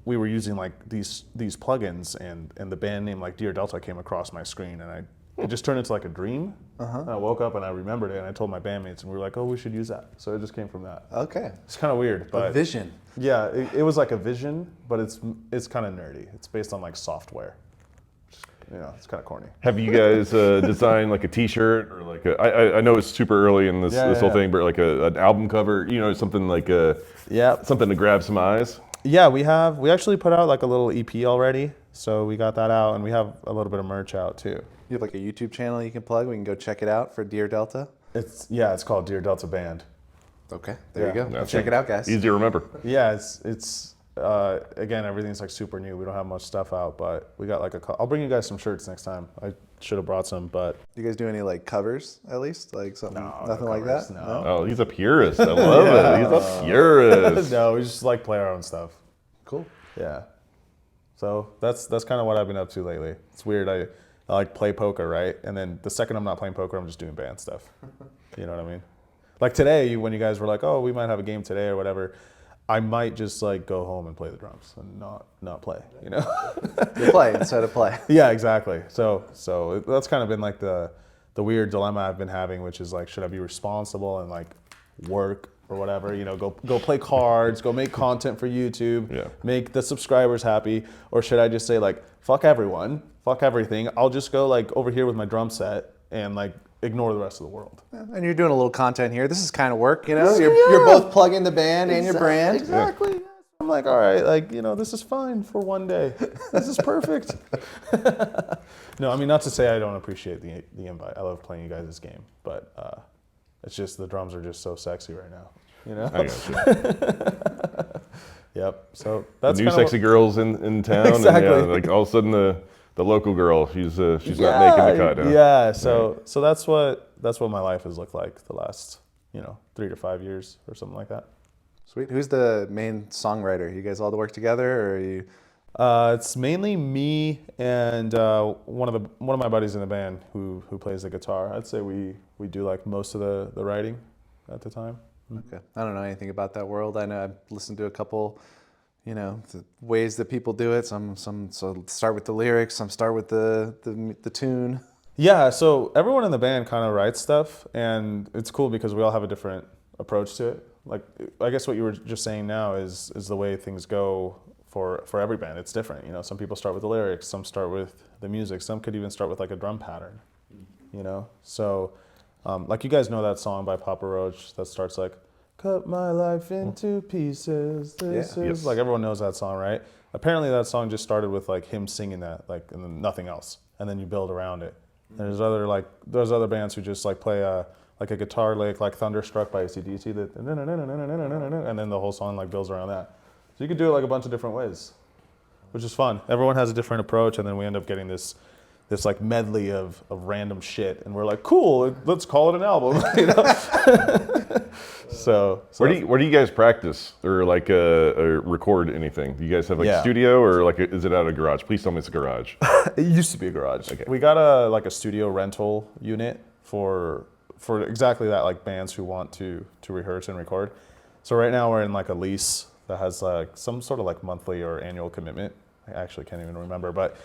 we were using like these plugins, and the band name like Dear Delta came across my screen, and it just turned into like a dream. And I woke up and I remembered it, and I told my bandmates, and we were like, oh, we should use that. So it just came from that. Okay. It's kind of weird, but A vision. yeah, it was like a vision, but it's kind of nerdy. It's based on like software. It's kind of corny. Have you guys designed like a T-shirt or like I know it's super early in this whole thing, but like an album cover, something like something to grab some eyes? Yeah, we actually put out like a little EP already. So we got that out, and we have a little bit of merch out too. You have like a YouTube channel you can plug. We can go check it out for Dear Delta. It's called Dear Delta Band. Okay, there you Yeah. go. That's Check it out, guys. Easy to remember. Yeah, it's again, everything's like super new. We don't have much stuff out, but we got like I'll bring you guys some shirts next time. I should have brought some, but You guys do any like covers at least, like something, nothing like covers, that? no. Oh, he's a purist. I love it. He's a purist. no, we just like play our own stuff. Cool. Yeah. So that's kind of what I've been up to lately. It's weird. I like play poker, right? And then the second I'm not playing poker, I'm just doing band stuff. You know what I mean? Like today, when you guys were like, "Oh, we might have a game today" or whatever, I might just like go home and play the drums and not play. You know? You play instead of play. Yeah, exactly. So that's kind of been like the weird dilemma I've been having, which is like, should I be responsible and like work or whatever, you know, go play cards, go make content for YouTube, make the subscribers happy, or should I just say like, fuck everyone, fuck everything, I'll just go like over here with my drum set and like ignore the rest of the world. And you're doing a little content here. This is kind of work, you know? You're both plugging the band and your brand. Exactly. I'm like, all right, like, you know, this is fine for one day. This is perfect. No, I mean, not to say I don't appreciate the invite. I love playing you guys this game, but it's just the drums are just so sexy right now, you know? I got you. Yep. So that's New kinda sexy girls in town. Exactly. And like all of a sudden the local girl, she's not making the cut. Huh? Yeah. So that's what my life has looked like the last 3 to 5 years or something like that. Sweet. Who's the main songwriter? You guys all work together, or are you? It's mainly me and one of my buddies in the band who plays the guitar. I'd say we do like most of the writing at the time. Okay. I don't know anything about that world. I know I've listened to a couple, the ways that people do it. Some so start with the lyrics, some start with the tune. Yeah, so everyone in the band kind of writes stuff, and it's cool because we all have a different approach to it. Like, I guess what you were just saying now is the way things go for every band. It's different, some people start with the lyrics, some start with the music, some could even start with like a drum pattern, So, like you guys know that song by Papa Roach that starts like, cut my life into pieces, this is, like everyone knows that song, right? Apparently that song just started with like him singing that, like, and then nothing else, and then you build around it. And there's other bands who just like play a guitar lick like Thunderstruck by AC/DC, and then the whole song like builds around that. So you could do it like a bunch of different ways, which is fun. Everyone has a different approach, and then we end up getting this like medley of random shit, and we're like, cool, let's call it an album. So where do you guys practice or like record anything? Do you guys have like a studio, or like is it out of a garage? Please tell me it's a garage. It used to be a garage. Okay. We got a studio rental unit for exactly that, like bands who want to rehearse and record. So right now we're in like a lease that has like some sort of like monthly or annual commitment. I actually can't even remember, but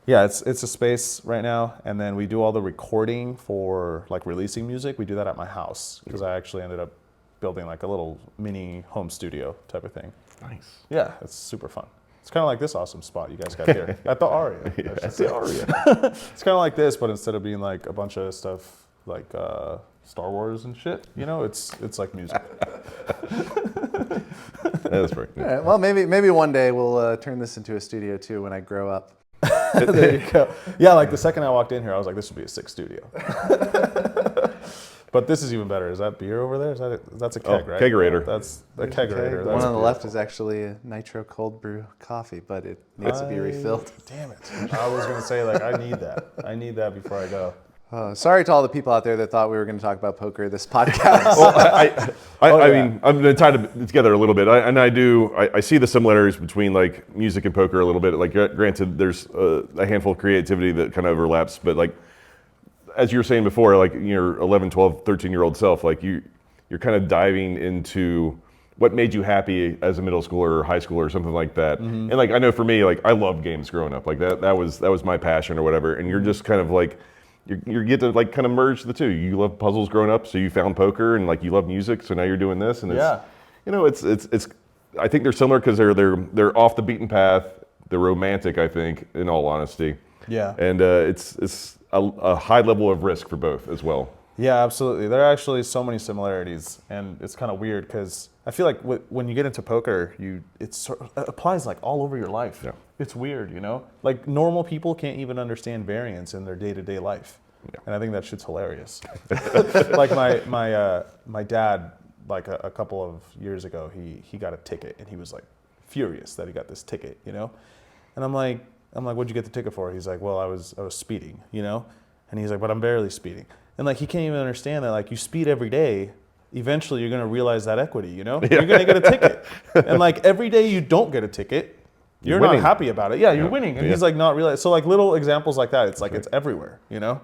yeah, it's a space right now. And then we do all the recording for like releasing music. We do that at my house because I actually ended up building like a little mini home studio type of thing. Nice. Yeah, it's super fun. It's kind of like this awesome spot you guys got here at the Aria. At the Aria. It's kind of like this, but instead of being like a bunch of stuff like Star Wars and shit, it's like music. That's right. All right, well, maybe one day we'll turn this into a studio too when I grow up. There you go. Yeah, like the second I walked in here, I was like, this would be a sick studio. But this is even better. Is that beer over there? That's a keg, right? Kegerator. That's a kegerator. The one on the left is actually a nitro cold brew coffee, but it needs to be refilled. Damn it. I was going to say, like, I need that. I need that before I go. Sorry to all the people out there that thought we were going to talk about poker this podcast. Well, I mean, I'm going to tie it together a little bit. I see the similarities between like music and poker a little bit. Like, granted, there's a handful of creativity that kind of overlaps, but like, as you were saying before, like your 11, 12, 13-year-old self, like you're kind of diving into what made you happy as a middle schooler or high schooler or something like that. Mm-hmm. And like, I know for me, like I loved games growing up. Like that was my passion or whatever. And you're just kind of like, you get to like kind of merge the two. You love puzzles growing up, so you found poker, and like you love music, so now you're doing this. And it's I think they're similar because they're off the beaten path. They're romantic, I think, in all honesty. Yeah. And it's a high level of risk for both as well. Yeah, absolutely. There are actually so many similarities, and it's kind of weird because I feel like when you get into poker, it applies like all over your life. Yeah. It's weird, you know? Like normal people can't even understand variance in their day-to-day life. Yeah. And I think that shit's hilarious. Like my dad, like a couple of years ago, he got a ticket and he was like furious that he got this ticket, you know? And I'm like, what'd you get the ticket for? He's like, well, I was speeding, you know? And he's like, but I'm barely speeding. And like he can't even understand that like you speed every day, eventually you're gonna realize that equity, you know? You're gonna get a ticket. And like every day you don't get a ticket, you're not happy about it. Yeah, you're winning. And he's like not realizing. So like little examples like that, it's like it's everywhere, you know?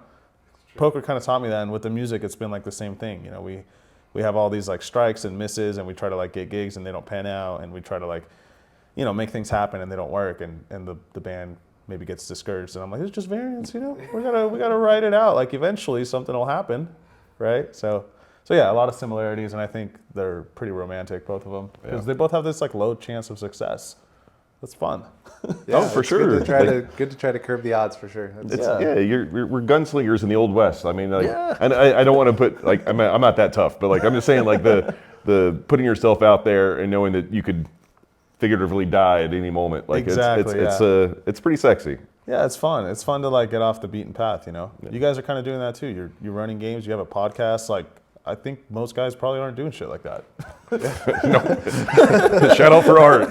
Poker kind of taught me that, and with the music it's been like the same thing. You know, we have all these like strikes and misses, and we try to like get gigs and they don't pan out, and we try to like, you know, make things happen and they don't work, and the band maybe gets discouraged, and I'm like, it's just variance, you know. We gotta write it out. Like eventually something will happen, right? So yeah, a lot of similarities, and I think they're pretty romantic, both of them, because they both have this like low chance of success. That's fun. Yeah, for sure. Good to try to curb the odds for sure. We're gunslingers in the Old West. I mean, like, and I don't want to put like I'm not that tough, but like I'm just saying like the putting yourself out there and knowing that you could figuratively die at any moment. Like it's pretty sexy. Yeah, it's fun. It's fun to like get off the beaten path, you know. Yeah. You guys are kind of doing that too. You're running games. You have a podcast. Like I think most guys probably aren't doing shit like that. No. Shout out for Art.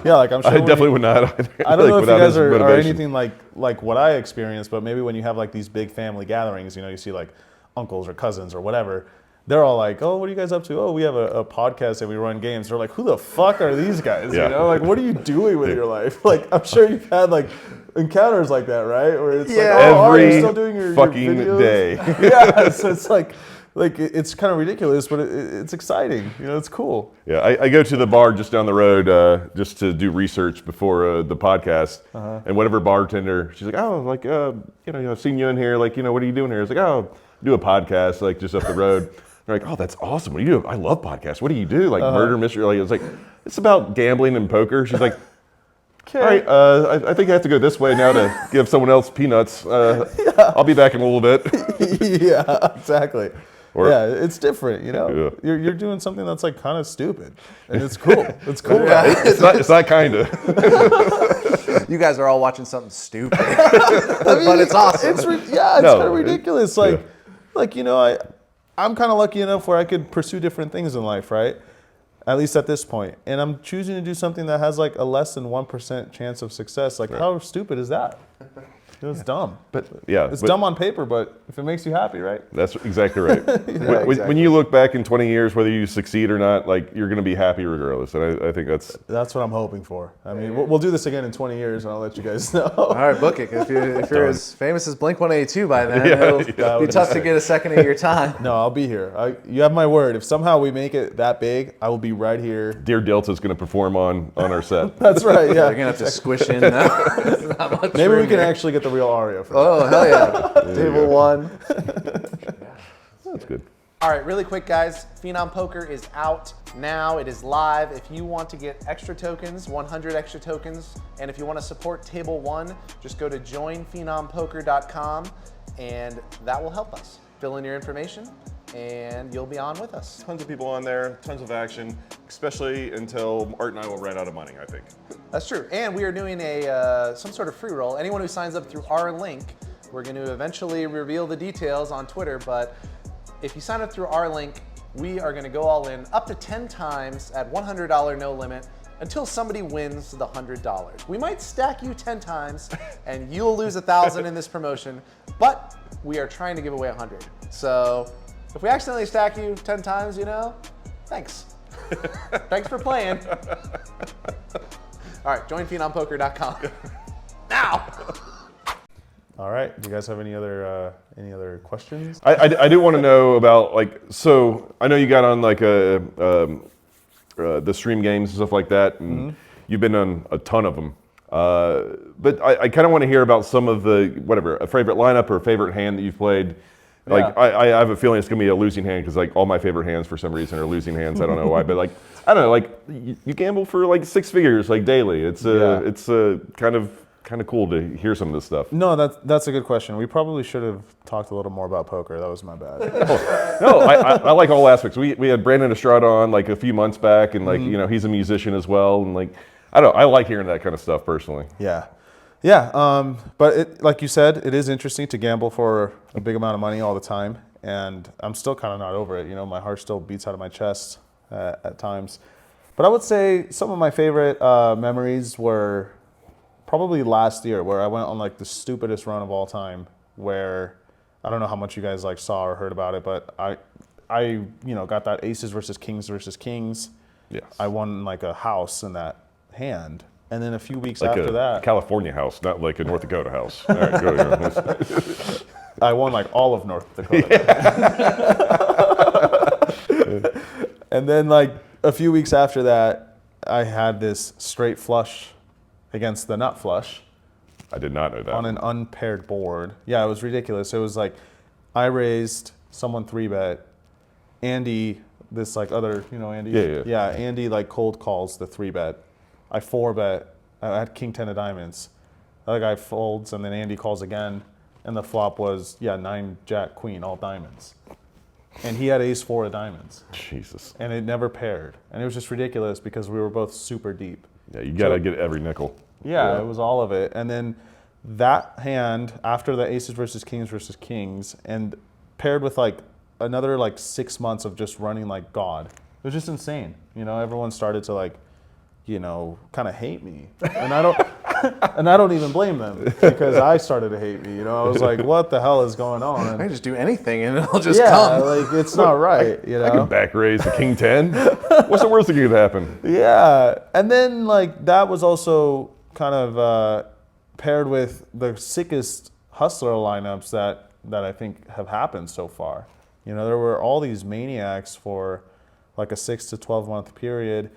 Yeah, like I'm sure. I definitely would not. I don't know if you guys are anything like what I experienced, but maybe when you have like these big family gatherings, you know, you see like uncles or cousins or whatever. They're all like, oh, what are you guys up to? Oh, we have a podcast and we run games. They're like, who the fuck are these guys? Yeah. You know, like, what are you doing with your life? Like, I'm sure you've had like encounters like that, right? Where it's like, oh, are you still doing your fucking videos? day. Yeah, so it's like it's kind of ridiculous, but it's exciting. You know, it's cool. Yeah, I go to the bar just down the road just to do research before the podcast, and whatever bartender, she's like, oh, like, you know, I've seen you in here. Like, you know, what are you doing here? It's like, oh, do a podcast, like just up the road. They're like, oh, that's awesome. What do you do? I love podcasts. What do you do? Like murder mystery. Like it's like it's about gambling and poker. She's like, all right, I think I have to go this way now to give someone else peanuts. I'll be back in a little bit. Yeah, exactly. Yeah, it's different, you know. Yeah. You're doing something that's like kind of stupid, and it's cool. It's cool. Yeah. It's not kind of. You guys are all watching something stupid, but it's awesome. It's kind of ridiculous. Like you know, I'm kind of lucky enough where I could pursue different things in life, right? At least at this point. And I'm choosing to do something that has like a less than 1% chance of success. Like how stupid is that? It's dumb. But dumb on paper, but if it makes you happy, right? That's exactly right. When you look back in 20 years, whether you succeed or not, like you're going to be happy regardless. And I think that's what I'm hoping for. I mean, we'll do this again in 20 years, and I'll let you guys know. All right, book it. If you're as famous as Blink-182 by then, it'll be tough to get a second of your time. No, I'll be here. You have my word. If somehow we make it that big, I will be right here. Dear Delta's going to perform on our set. That's right. Yeah, you're going to have to squish in. Maybe we can actually get the real Aria for that. Oh, hell yeah. Table one. That's good. All right, really quick, guys. Phenom Poker is out now. It is live. If you want to get extra tokens, 100 extra tokens, and if you want to support Table 1, just go to joinphenompoker.com, and that will help us. Fill in your information, and you'll be on with us. Tons of people on there, tons of action, especially until Art and I will run out of money, I think. That's true. And we are doing some sort of free roll. Anyone who signs up through our link, we're going to eventually reveal the details on Twitter, but if you sign up through our link, we are going to go all in up to 10 times at $100 no limit until somebody wins the $100. We might stack you 10 times and you'll lose 1,000 in this promotion, but we are trying to give away 100. So if we accidentally stack you 10 times, you know, thanks. Thanks for playing. All right, joinphenompoker.com. Now! All right. Do you guys have any other questions? I do want to know about so I know you got on the stream games and stuff like that, and you've been on a ton of them. But I kind of want to hear about some of a favorite lineup or favorite hand that you've played. I have a feeling it's gonna be a losing hand because all my favorite hands for some reason are losing hands. I don't know why, but I don't know. You gamble for 6 figures daily. It's a kind of kind of cool to hear some of this stuff. No, that's a good question. We probably should have talked a little more about poker. That was my bad. No, I like all aspects. We had Brandon Estrada on like a few months back, and like he's a musician as well, and like I like hearing that kind of stuff personally. Yeah. But like you said, it is interesting to gamble for a big amount of money all the time, and I'm still kind of not over it. My heart still beats out of my chest at times. But I would say some of my favorite memories were probably last year, where I went on like the stupidest run of all time, where I don't know how much you guys like saw or heard about it, but I got that aces versus kings. Yes. I won like a house in that hand. And then a few weeks Like after a that, California house, not like a North Dakota house. All right, go ahead. I won like all of North Dakota. And then like a few weeks after that, I had this straight flush against the nut flush I did not know that. on an unpaired board. Yeah, it was ridiculous. It was like I raised, someone 3-bet, Andy, this like other, Andy? Yeah. Andy like cold calls the 3-bet. I 4-bet. I had king 10 of diamonds. The other guy folds, and then Andy calls again, and the flop was 9 jack queen, all diamonds. And he had ace 4 of diamonds, Jesus. and it never paired, and it was just ridiculous because we were both super deep. Yeah, you gotta get every nickel. Yeah, it was all of it. And then that hand, after the aces versus kings, and paired with like another like 6 months of just running like God. It was just insane. Everyone started to like, kind of hate me. And I don't even blame them, because I started to hate me. I was like, what the hell is going on? I And just do anything and it'll just come. like it's not right, I could back raise the king 10. What's the worst thing that could happen? Yeah, and then like that was also kind of paired with the sickest hustler lineups that I think have happened so far. There were all these maniacs for like a 6 to 12 month period,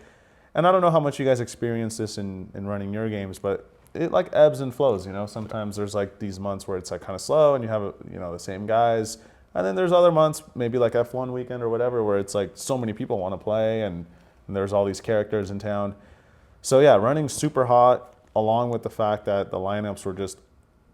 and I don't know how much you guys experience this in running your games, but it like ebbs and flows. Sometimes there's like these months where it's like kind of slow and you have the same guys, and then there's other months, maybe like F1 weekend or whatever, where it's like so many people want to play and there's all these characters in town. So yeah, running super hot, along with the fact that the lineups were just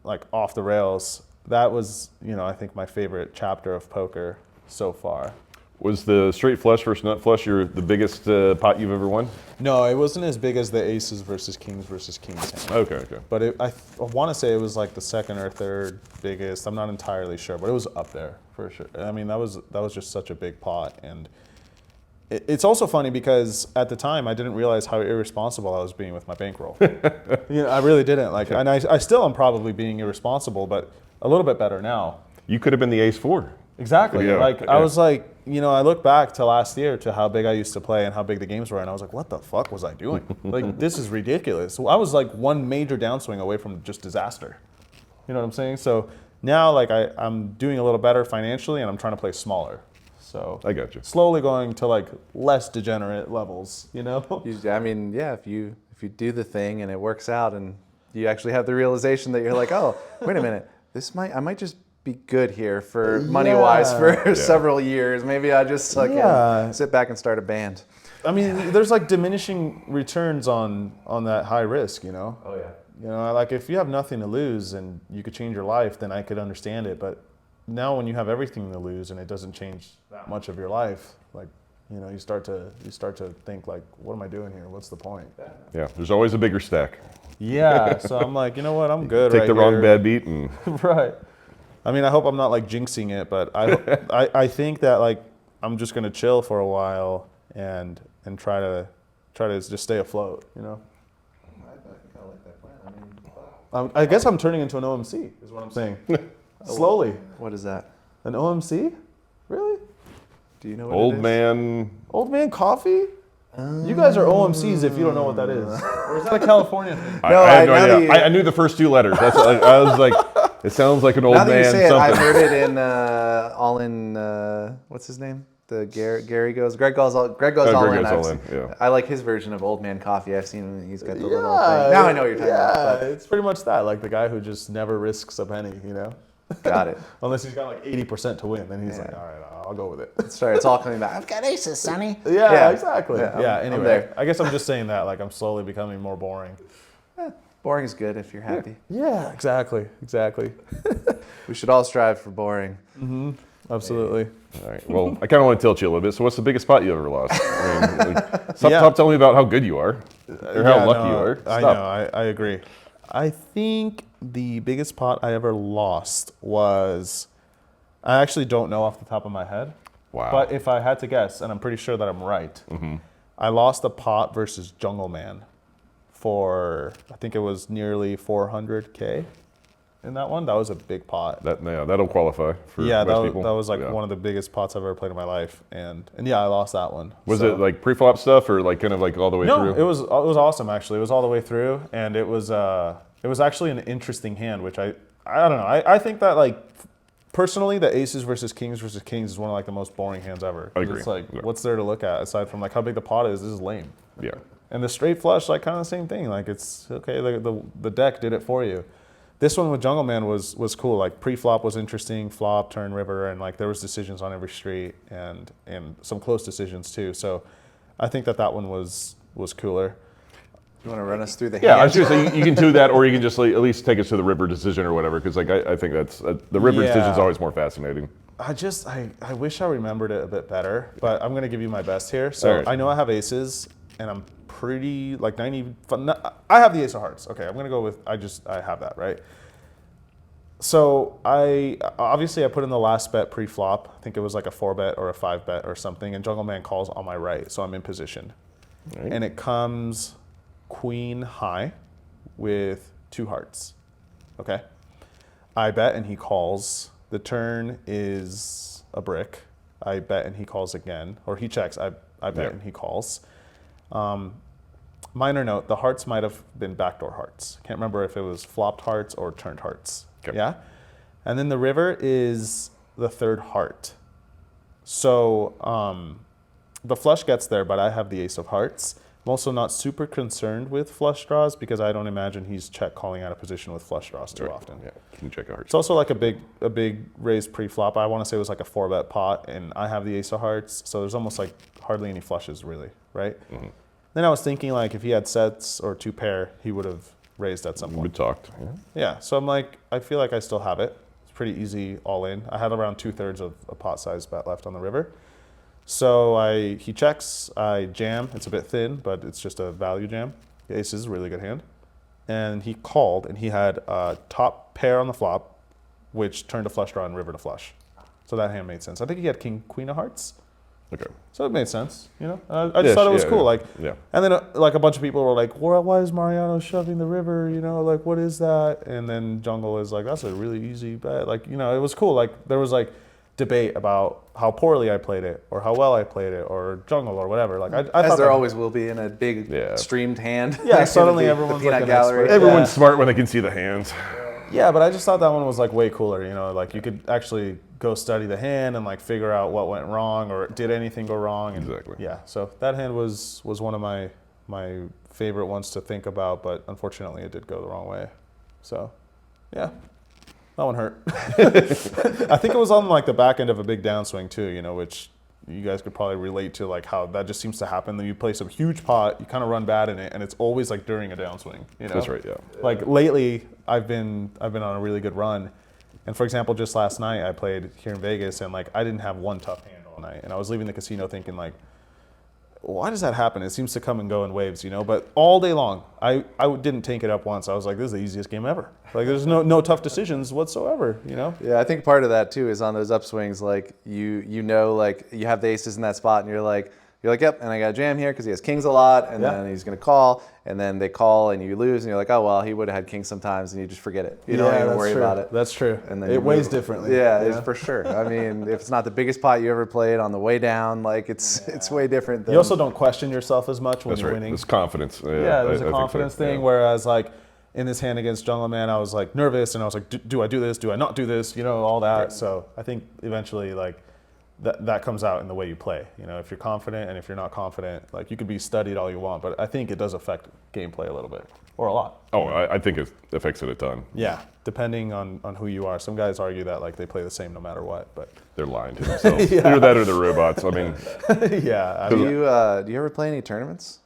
like off the rails. That was, I think my favorite chapter of poker so far. Was the straight flush versus nut flush the biggest pot you've ever won? No, it wasn't as big as the aces versus kings hand. Okay. But I want to say it was like the second or third biggest. I'm not entirely sure, but it was up there for sure. I mean, that was just such a big pot. And it's also funny because at the time I didn't realize how irresponsible I was being with my bankroll. I really didn't. Like, and I still am probably being irresponsible, but a little bit better now. You could have been the ace 4. Exactly. Yeah, I was like, I look back to last year to how big I used to play and how big the games were, and I was like, what the fuck was I doing? Like, this is ridiculous. So I was like one major downswing away from just disaster. You know what I'm saying? So now, like, I'm doing a little better financially, and I'm trying to play smaller. So I got you. Slowly going to like less degenerate levels, I mean, yeah, if you do the thing and it works out, and you actually have the realization that you're like, oh, wait a minute, I might just be good here for money-wise for several years. Maybe I just sit back and start a band. I mean, there's like diminishing returns on that high risk, Oh yeah. Like if you have nothing to lose and you could change your life, then I could understand it. But now when you have everything to lose and it doesn't change that much of your life, like, you start to think like, what am I doing here? What's the point? Yeah, there's always a bigger stack. Yeah. So I'm like, you know what? I'm good. Take right the wrong here. bad beat and Right. I mean, I hope I'm not like jinxing it, but I think that like I'm just gonna chill for a while and try to just stay afloat, I like that plan. I guess I'm turning into an OMC, is what I'm saying. Slowly. What is that? An OMC? Really? Do you know what old it is? man. Old man coffee? You guys are OMCs if you don't know what that is. Or is that a California thing? I have no now idea. I knew the first 2 letters. That's I was like, it sounds like an old Now that man you say it, something. I've heard it in all in what's his name? The Greg goes all in. Greg goes all in, yeah. I like his version of Old Man Coffee. I've seen him. He's got the little thing. Now I know what you're talking about. Yeah, it's pretty much that. Like the guy who just never risks a penny, Got it. Unless he's got like 80% to win, then he's like, all right, I'll go with it. Sorry, it's all coming back. I've got aces, Sonny. Yeah, exactly. Yeah, Yeah, I'm anyway, there. I guess I'm just saying that like I'm slowly becoming more boring. Boring's good if you're happy. Yeah, exactly. We should all strive for boring. Absolutely. All right. Well, I kind of want to tilt you a little bit. So, what's the biggest pot you ever lost? I mean, stop telling me about how good you are or how lucky you are. I know. I agree. I think the biggest pot I ever lost was, I actually don't know off the top of my head. Wow. But if I had to guess, and I'm pretty sure that I'm right, I lost a pot versus Jungle Man for, I think it was nearly 400K in that one. That was a big pot. That'll qualify for most people. That was like one of the biggest pots I've ever played in my life, and yeah, I lost that one. Was it like pre-flop stuff or like kind of like all the way through? No, it was awesome actually. It was all the way through, and it was actually an interesting hand, which I don't know. I think that like personally, the aces versus kings is one of like the most boring hands ever. I agree. It's like what's there to look at aside from like how big the pot is? This is lame. Yeah. And the straight flush, like kind of the same thing. Like it's okay. The deck did it for you. This one with Jungle Man was cool. Like pre-flop was interesting, flop, turn, river, and like there was decisions on every street and some close decisions too. So I think that one was cooler. You want to run us through the Yeah, I hands? was going to say you can do that, or you can just like, at least take us to the river decision or whatever. Because like I think that's the river decision is always more fascinating. I wish I remembered it a bit better, but I'm gonna give you my best here. So right. I know I have aces, and I'm pretty like 90. I have the ace of hearts. Okay, I'm gonna go with I have that right. So I put in the last bet pre-flop. I think it was like a 4-bet or a 5-bet or something, and Jungle Man calls on my right, so I'm in position, Right. and it comes queen high with 2 hearts. Okay, I bet and he calls. The turn is a brick. I bet and he calls again, or he checks. I bet and he calls. Minor note: the hearts might have been backdoor hearts. Can't remember if it was flopped hearts or turned hearts. Okay. Yeah, and then the river is the 3rd heart. So the flush gets there, but I have the ace of hearts. I'm also not super concerned with flush draws because I don't imagine he's check calling out of position with flush draws too often. Yeah, can you check out hearts? It's also like a big raise pre-flop. I want to say it was like a 4-bet pot, and I have the ace of hearts, so there's almost like hardly any flushes really, right? Mm-hmm. Then I was thinking like if he had sets or 2 pair, he would have raised at some We point. talked. Yeah. Yeah, so I'm like, I feel like I still have it. It's pretty easy all in. I had around 2/3 of a pot size bet left on the river. So he checks, I jam. It's a bit thin, but it's just a value jam. The ace is a really good hand. And he called, and he had a top pair on the flop, which turned to flush draw and river to flush. So that hand made sense. I think he had king, queen of hearts. Okay. So it made sense, you know. I just thought it was cool, like. Yeah. And then like a bunch of people were like, "Why is Mariano shoving the river? You know, like what is that?" And then Jungle is like, "That's a really easy bet." Like, you know, it was cool. Like there was like debate about how poorly I played it or how well I played it or Jungle or whatever. Like I As thought there that, always will be in a big streamed hand. Yeah, suddenly The everyone's peanut like an gallery. expert. Everyone's smart when they can see the hands. Yeah, but I just thought that one was like way cooler. You know, like you could actually go study the hand and like figure out what went wrong or did anything go wrong. And Exactly. Yeah, so that hand was one of my favorite ones to think about, but unfortunately it did go the wrong way. So, yeah, that one hurt. I think it was on like the back end of a big downswing too. You know, which you guys could probably relate to, like how that just seems to happen. Then you play some huge pot, you kind of run bad in it, and it's always like during a downswing. You know? That's right. Yeah. Like lately, I've been on a really good run, and for example, just last night I played here in Vegas, and like I didn't have one tough hand all night, and I was leaving the casino thinking like, why does that happen? It seems to come and go in waves, you know. But all day long, I didn't tank it up once. I was like, this is the easiest game ever. Like there's no tough decisions whatsoever, you know. Yeah, I think part of that too is on those upswings, like you know, like you have the aces in that spot, and you're like, yep, and I got a jam here because he has kings a lot, and then he's gonna call, and then they call and you lose, and you're like, oh well, he would have had kings sometimes, and you just forget it. You don't even worry about it. That's true. And then it you weighs move. differently. Yeah, it's for sure. I mean, if it's not the biggest pot you ever played on the way down, like it's way different. Than, You also don't question yourself as much when That's you're right. winning. It's confidence. Yeah, there's I a think confidence so. thing. Yeah. Whereas like in this hand against Jungle Man, I was like nervous, and I was like, do I do this? Do I not do this? You know, all that. Right. So I think eventually like that comes out in the way you play. You know, if you're confident and if you're not confident, like you could be studied all you want, but I think it does affect gameplay a little bit or a lot. Oh, I think it affects it a ton. Yeah, depending on who you are. Some guys argue that like they play the same no matter what, but They're lying to themselves. Either that or they're robots. I mean, yeah. I do mean, you ever play any tournaments?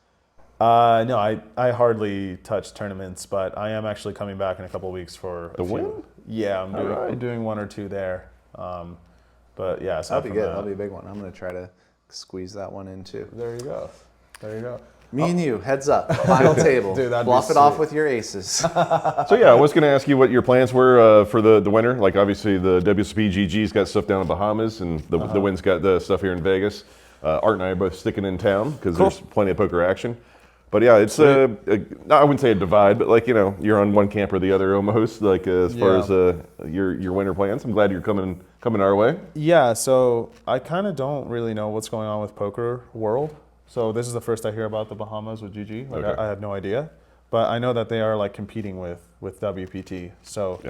No, I hardly touch tournaments, but I am actually coming back in a couple of weeks for The win? Yeah, I'm right. doing 1 or 2 there. But yeah, aside That'll be from good. that- That'll be a big one. I'm going to try to squeeze that one in too. There you go. There you go. Me and you, heads up, final table. Dude, that'd be Bluff it off sweet. with your aces. So yeah, I was going to ask you what your plans were for the winter. Like obviously the WSOPGG's got stuff down in Bahamas, and the Wynn's got the stuff here in Vegas. Art and I are both sticking in town because there's plenty of poker action. But yeah, it's I wouldn't say a divide, but like you're on one camp or the other almost. Like as far as your winter plans, I'm glad you're coming our way. Yeah, so I kind of don't really know what's going on with poker world. So this is the first I hear about the Bahamas with GG. Like Okay. I had no idea, but I know that they are like competing with WPT. So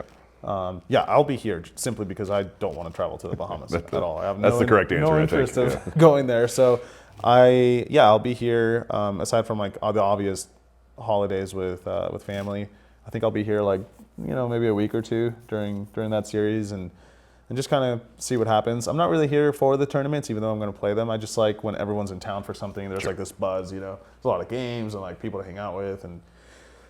I'll be here simply because I don't want to travel to the Bahamas at all. I have that's the correct no answer, I think. interest of going there. So I'll be here. Aside from like the obvious holidays with family, I think I'll be here like maybe a week or 2 during that series and just kind of see what happens. I'm not really here for the tournaments, even though I'm going to play them. I just like when everyone's in town for something. There's like this buzz, there's a lot of games and like people to hang out with, and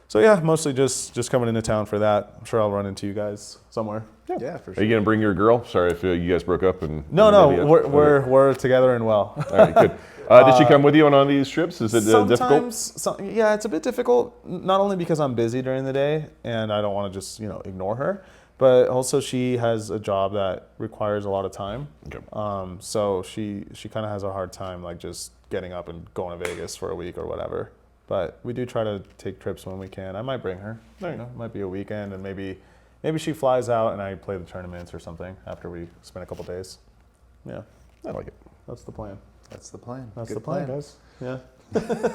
so yeah, mostly just coming into town for that. I'm sure I'll run into you guys somewhere. Yeah, for Are sure. you going to bring your girl? Sorry if you guys broke up. No, we're together and well. All right, good. Did she come with you on these trips? Is it difficult? Yeah, it's a bit difficult. Not only because I'm busy during the day and I don't want to just ignore her, but also she has a job that requires a lot of time. Okay. So she kind of has a hard time like just getting up and going to Vegas for a week or whatever. But we do try to take trips when we can. I might bring her. It might be a weekend, and maybe she flies out and I play the tournaments or something after we spend a couple days. Yeah, I like it. that's the plan. That's the plan. That's Good the plan, guys. Yeah.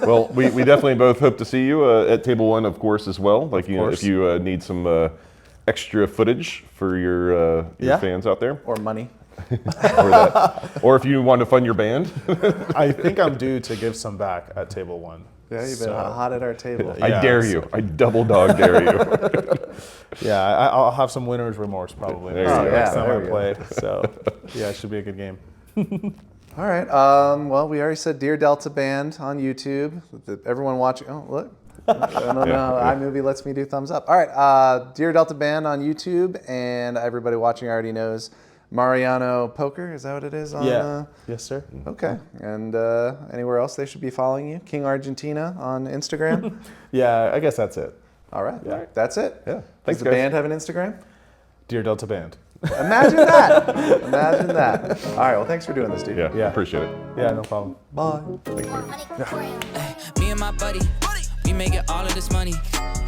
Well, we definitely both hope to see you at Table 1, of course, as well. Like course. if you need some extra footage for your fans out there, Or money. or if you want to fund your band. I think I'm due to give some back at Table 1. Yeah, you've been hot at our table. I Yeah, dare so- you. I double dog dare you. Yeah, I'll have some winner's remorse probably There you next go. next Yeah, time there I we go. play. So yeah, it should be a good game. All right. Well, we already said Dear Delta Band on YouTube. Everyone watching. Oh, look. I don't know. iMovie lets me do thumbs up. All right. Dear Delta Band on YouTube, and everybody watching already knows Mariano Poker. Is that what it is? On, Yes, sir. Okay. And anywhere else they should be following you? KingArgentina on Instagram. Yeah, I guess that's it. All right. That's it. Yeah. Does Thanks, the guys. band have an Instagram? Dear Delta Band. Imagine that. Imagine that. All right. Well, thanks for doing this, dude. Yeah, Yeah. appreciate it. Yeah, no problem. Bye. Me and my buddy, we making all of this money.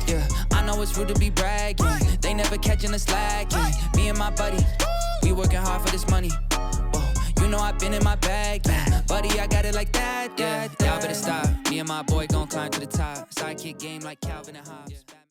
Yeah, I know it's rude to be bragging. They never catching us slacking. Me and my buddy, we working hard for this money. Whoa, you know I've been in my bag, yeah. Buddy, I got it like that, yeah. Y'all better stop. Me and my boy gon' climb to the top. Sidekick game like Calvin and Hobbes.